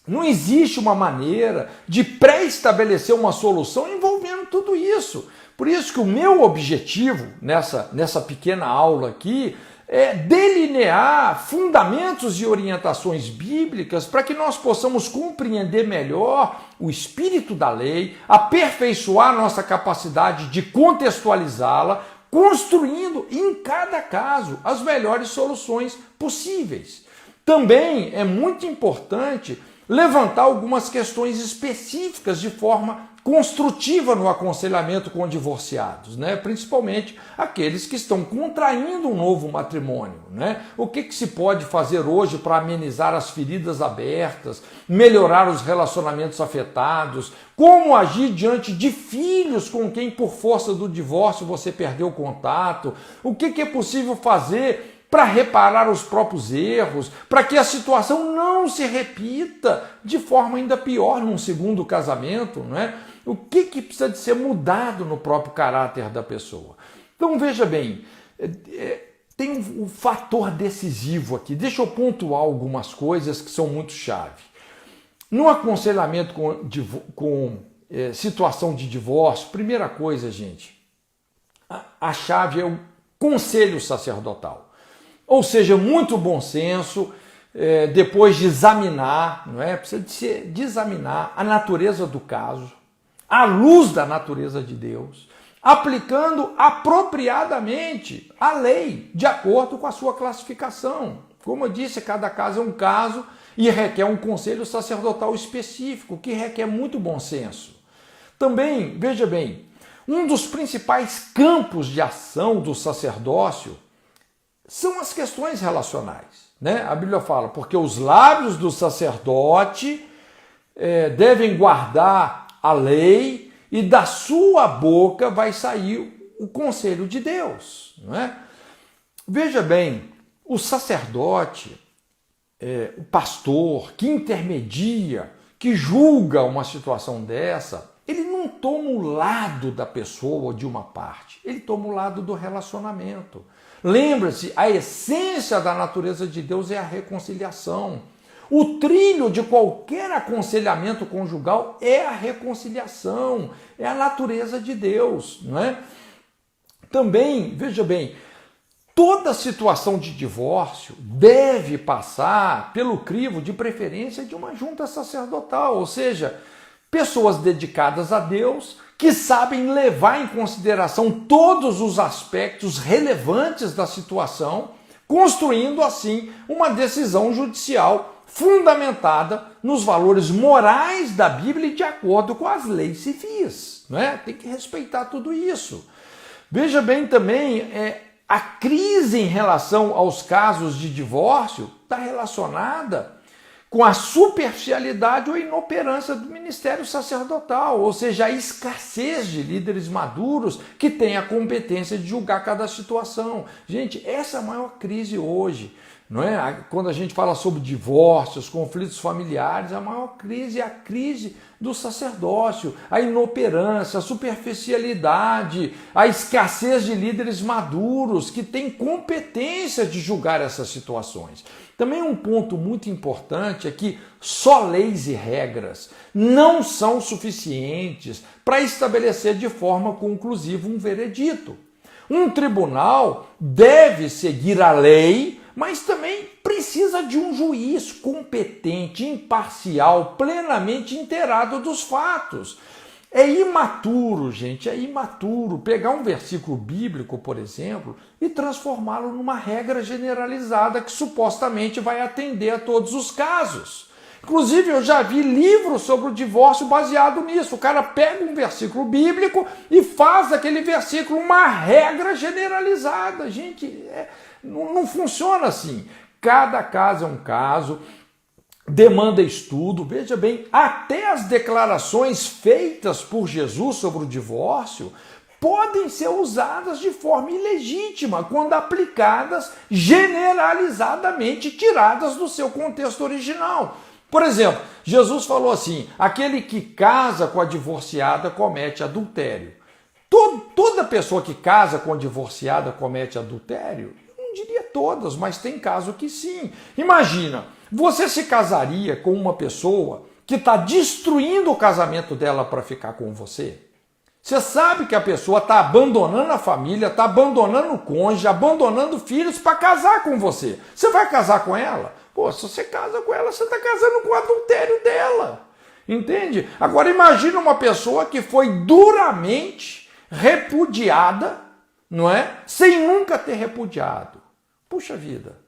Não existe uma maneira de pré-estabelecer uma solução envolvendo tudo isso. Por isso que o meu objetivo nessa pequena aula aqui é delinear fundamentos e orientações bíblicas para que nós possamos compreender melhor o espírito da lei, aperfeiçoar nossa capacidade de contextualizá-la, construindo em cada caso as melhores soluções possíveis. Também é muito importante levantar algumas questões específicas de forma construtiva no aconselhamento com divorciados, né? Principalmente aqueles que estão contraindo um novo matrimônio, né? O que se pode fazer hoje para amenizar as feridas abertas, melhorar os relacionamentos afetados, como agir diante de filhos com quem por força do divórcio você perdeu o contato, o que é possível fazer para reparar os próprios erros, para que a situação não se repita de forma ainda pior num segundo casamento, não é? O que precisa de ser mudado no próprio caráter da pessoa? Então veja bem, tem um fator decisivo aqui. Deixa eu pontuar algumas coisas que são muito chave. No aconselhamento com situação de divórcio, primeira coisa, gente, a chave é o conselho sacerdotal. Ou seja, muito bom senso, depois de examinar, não é? Precisa de examinar a natureza do caso, à luz da natureza de Deus, aplicando apropriadamente a lei, de acordo com a sua classificação. Como eu disse, cada caso é um caso e requer um conselho sacerdotal específico, que requer muito bom senso. Também, veja bem, um dos principais campos de ação do sacerdócio são as questões relacionais, né? A Bíblia fala, porque os lábios do sacerdote devem guardar a lei e da sua boca vai sair o conselho de Deus, não é? Veja bem, o sacerdote, o pastor que intermedia, que julga uma situação dessa, ele não toma o lado da pessoa ou de uma parte, ele toma o lado do relacionamento. Lembra-se, a essência da natureza de Deus é a reconciliação. O trilho de qualquer aconselhamento conjugal é a reconciliação, é a natureza de Deus, não é? Também, veja bem, toda situação de divórcio deve passar pelo crivo de preferência de uma junta sacerdotal, ou seja, pessoas dedicadas a Deus, que sabem levar em consideração todos os aspectos relevantes da situação, construindo assim uma decisão judicial fundamentada nos valores morais da Bíblia e de acordo com as leis civis, né? Tem que respeitar tudo isso. Veja bem também, a crise em relação aos casos de divórcio está relacionada com a superficialidade ou inoperância do ministério sacerdotal, ou seja, a escassez de líderes maduros que têm a competência de julgar cada situação. Gente, essa é a maior crise hoje, não é? Quando a gente fala sobre divórcios, conflitos familiares, a maior crise é a crise do sacerdócio, a inoperância, a superficialidade, a escassez de líderes maduros que têm competência de julgar essas situações. Também um ponto muito importante é que só leis e regras não são suficientes para estabelecer de forma conclusiva um veredito. Um tribunal deve seguir a lei, mas também precisa de um juiz competente, imparcial, plenamente inteirado dos fatos. É imaturo, gente, é imaturo pegar um versículo bíblico, por exemplo, e transformá-lo numa regra generalizada que supostamente vai atender a todos os casos. Inclusive, eu já vi livros sobre o divórcio baseado nisso. O cara pega um versículo bíblico e faz daquele versículo uma regra generalizada. Gente, não funciona assim. Cada caso é um caso, demanda estudo. Veja bem, até as declarações feitas por Jesus sobre o divórcio podem ser usadas de forma ilegítima quando aplicadas generalizadamente, tiradas do seu contexto original. Por exemplo, Jesus falou assim: aquele que casa com a divorciada comete adultério. Toda pessoa que casa com a divorciada comete adultério? Eu não diria todas, mas tem caso que sim. Imagina, você se casaria com uma pessoa que está destruindo o casamento dela para ficar com você? Você sabe que a pessoa está abandonando a família, está abandonando o cônjuge, abandonando filhos para casar com você. Você vai casar com ela? Pô, se você casa com ela, você está casando com o adultério dela. Entende? Agora imagina uma pessoa que foi duramente repudiada, não é? Sem nunca ter repudiado. Puxa vida,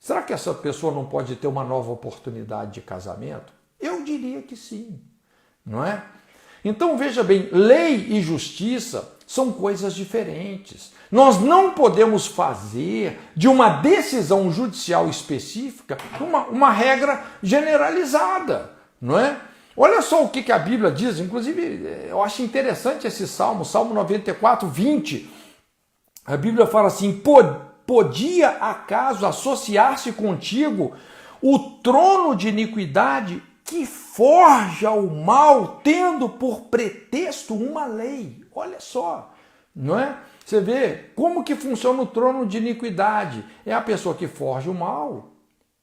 será que essa pessoa não pode ter uma nova oportunidade de casamento? Eu diria que sim, não é? Então veja bem, lei e justiça são coisas diferentes. Nós não podemos fazer de uma decisão judicial específica uma regra generalizada, não é? Olha só o que a Bíblia diz, inclusive eu acho interessante esse Salmo 94, 20. A Bíblia fala assim: podia acaso associar-se contigo o trono de iniquidade que forja o mal, tendo por pretexto uma lei? Olha só, não é? Você vê como que funciona o trono de iniquidade. É a pessoa que forja o mal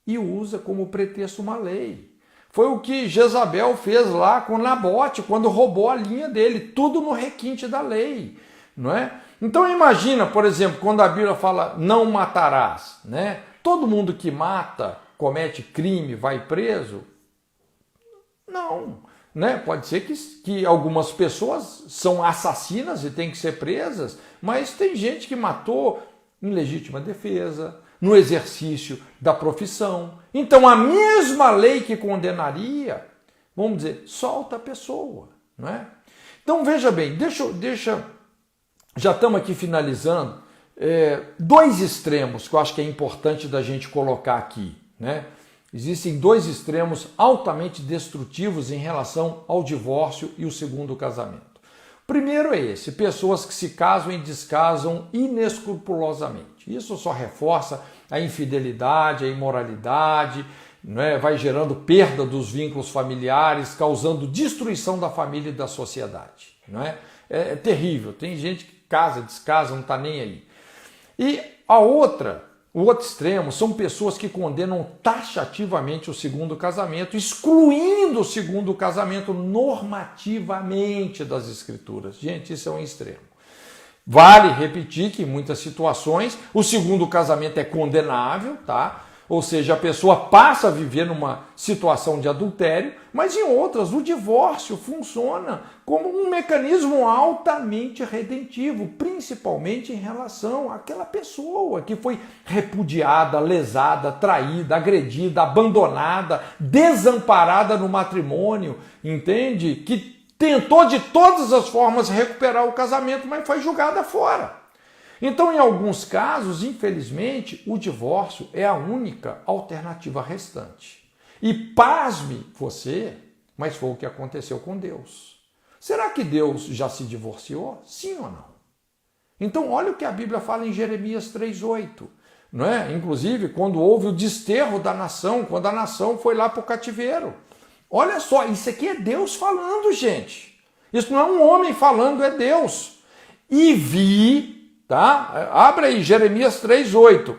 e usa como pretexto uma lei. Foi o que Jezabel fez lá com Nabote, quando roubou a linha dele, tudo no requinte da lei, não é? Então imagina, por exemplo, quando a Bíblia fala não matarás, né? Todo mundo que mata, comete crime, vai preso? Não, né? Pode ser que algumas pessoas são assassinas e têm que ser presas, mas tem gente que matou em legítima defesa, no exercício da profissão. Então a mesma lei que condenaria, vamos dizer, solta a pessoa, não é? Então veja bem, já estamos aqui finalizando, dois extremos que eu acho que é importante da gente colocar aqui, né? Existem dois extremos altamente destrutivos em relação ao divórcio e o segundo casamento. O primeiro é esse: pessoas que se casam e descasam inescrupulosamente. Isso só reforça a infidelidade, a imoralidade, né? Vai gerando perda dos vínculos familiares, causando destruição da família e da sociedade. Não é? É terrível. Tem gente que casa, descasa, não está nem aí. E o outro extremo são pessoas que condenam taxativamente o segundo casamento, excluindo o segundo casamento normativamente das escrituras. Gente, isso é um extremo. Vale repetir que em muitas situações o segundo casamento é condenável, tá? Ou seja, a pessoa passa a viver numa situação de adultério, mas em outras o divórcio funciona como um mecanismo altamente redentivo, principalmente em relação àquela pessoa que foi repudiada, lesada, traída, agredida, abandonada, desamparada no matrimônio, entende? Que tentou de todas as formas recuperar o casamento, mas foi julgada fora. Então, em alguns casos, infelizmente, o divórcio é a única alternativa restante. E pasme você, mas foi o que aconteceu com Deus. Será que Deus já se divorciou? Sim ou não? Então, olha o que a Bíblia fala em Jeremias 3,8. Não é? Inclusive, quando houve o desterro da nação, quando a nação foi lá para o cativeiro. Olha só, isso aqui é Deus falando, gente. Isso não é um homem falando, é Deus. E vi... Tá? Abra aí Jeremias 3,8.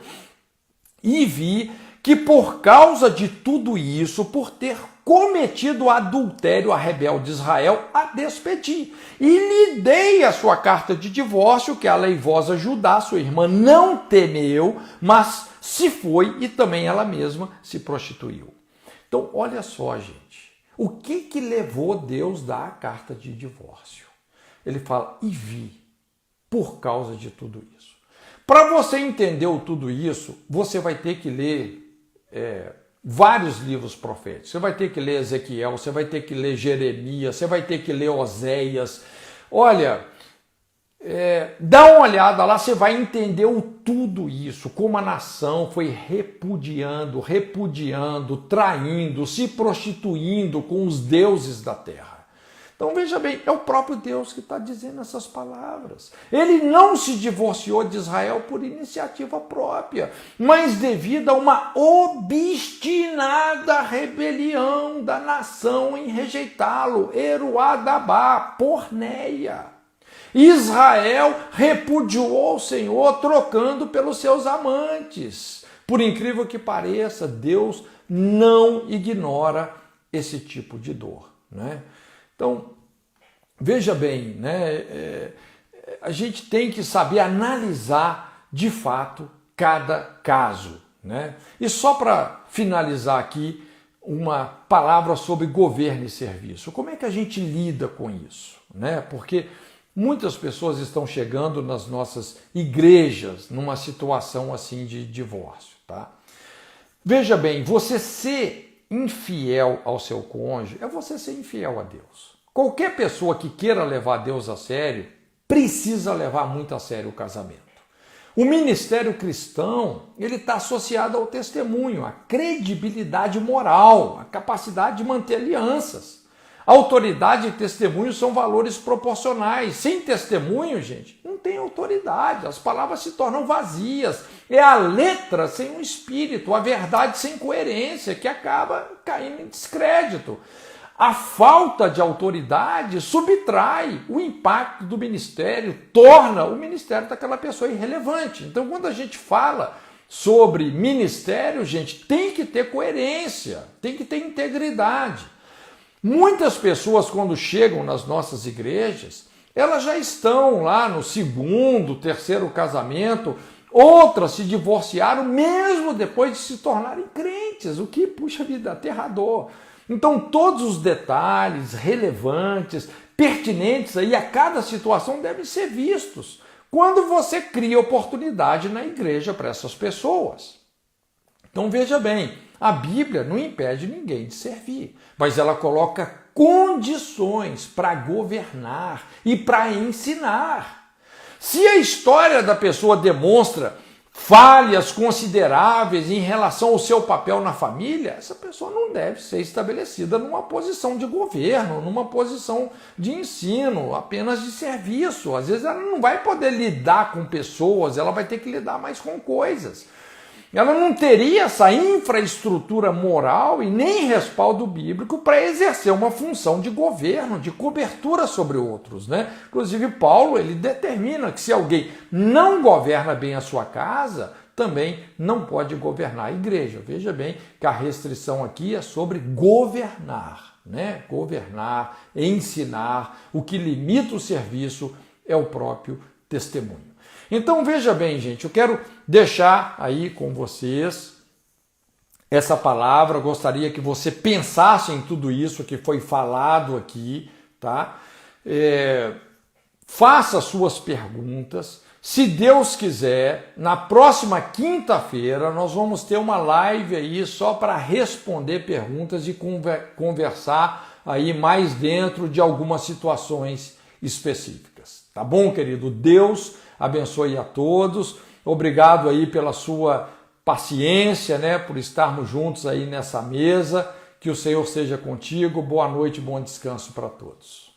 E vi que por causa de tudo isso, por ter cometido adultério, a rebelde Israel a despedi. E lhe dei a sua carta de divórcio, que a leivosa Judá, sua irmã, não temeu, mas se foi e também ela mesma se prostituiu. Então, olha só, gente. O que levou Deus a dar a carta de divórcio? Ele fala, e vi, por causa de tudo isso. Para você entender tudo isso, você vai ter que ler vários livros proféticos. Você vai ter que ler Ezequiel, você vai ter que ler Jeremias, você vai ter que ler Oséias. Olha, dá uma olhada lá, você vai entender tudo isso, como a nação foi repudiando, traindo, se prostituindo com os deuses da terra. Então veja bem, é o próprio Deus que está dizendo essas palavras. Ele não se divorciou de Israel por iniciativa própria, mas devido a uma obstinada rebelião da nação em rejeitá-lo, Eruadabá, porneia. Israel repudiou o Senhor trocando pelos seus amantes. Por incrível que pareça, Deus não ignora esse tipo de dor, né? Então, veja bem, né? A gente tem que saber analisar de fato cada caso, né? E só para finalizar aqui, uma palavra sobre governo e serviço. Como é que a gente lida com isso, né? Porque muitas pessoas estão chegando nas nossas igrejas numa situação assim de divórcio, tá? Veja bem, você ser infiel ao seu cônjuge é você ser infiel a Deus. Qualquer pessoa que queira levar Deus a sério precisa levar muito a sério o casamento. O ministério cristão, ele está associado ao testemunho, à credibilidade moral, à capacidade de manter alianças. Autoridade e testemunho são valores proporcionais. Sem testemunho, gente, não tem autoridade. As palavras se tornam vazias. É a letra sem o espírito, a verdade sem coerência, que acaba caindo em descrédito. A falta de autoridade subtrai o impacto do ministério, torna o ministério daquela pessoa irrelevante. Então, quando a gente fala sobre ministério, gente, tem que ter coerência, tem que ter integridade. Muitas pessoas, quando chegam nas nossas igrejas, elas já estão lá no segundo, terceiro casamento, outras se divorciaram mesmo depois de se tornarem crentes, o que, puxa vida, aterrador. Então, todos os detalhes relevantes, pertinentes aí a cada situação devem ser vistos quando você cria oportunidade na igreja para essas pessoas. Então, veja bem, a Bíblia não impede ninguém de servir, mas ela coloca condições para governar e para ensinar. Se a história da pessoa demonstra falhas consideráveis em relação ao seu papel na família, essa pessoa não deve ser estabelecida numa posição de governo, numa posição de ensino, apenas de serviço. Às vezes ela não vai poder lidar com pessoas, ela vai ter que lidar mais com coisas. Ela não teria essa infraestrutura moral e nem respaldo bíblico para exercer uma função de governo, de cobertura sobre outros, né? Inclusive, Paulo, ele determina que se alguém não governa bem a sua casa, também não pode governar a igreja. Veja bem que a restrição aqui é sobre governar, né? Governar, ensinar. O que limita o serviço é o próprio testemunho. Então, veja bem, gente, eu quero deixar aí com vocês essa palavra, eu gostaria que você pensasse em tudo isso que foi falado aqui, tá? Faça suas perguntas. Se Deus quiser, na próxima quinta-feira nós vamos ter uma live aí só para responder perguntas e conversar aí mais dentro de algumas situações específicas. Tá bom, querido? Deus abençoe a todos. Obrigado aí pela sua paciência, né, por estarmos juntos aí nessa mesa. Que o Senhor seja contigo. Boa noite, bom descanso para todos.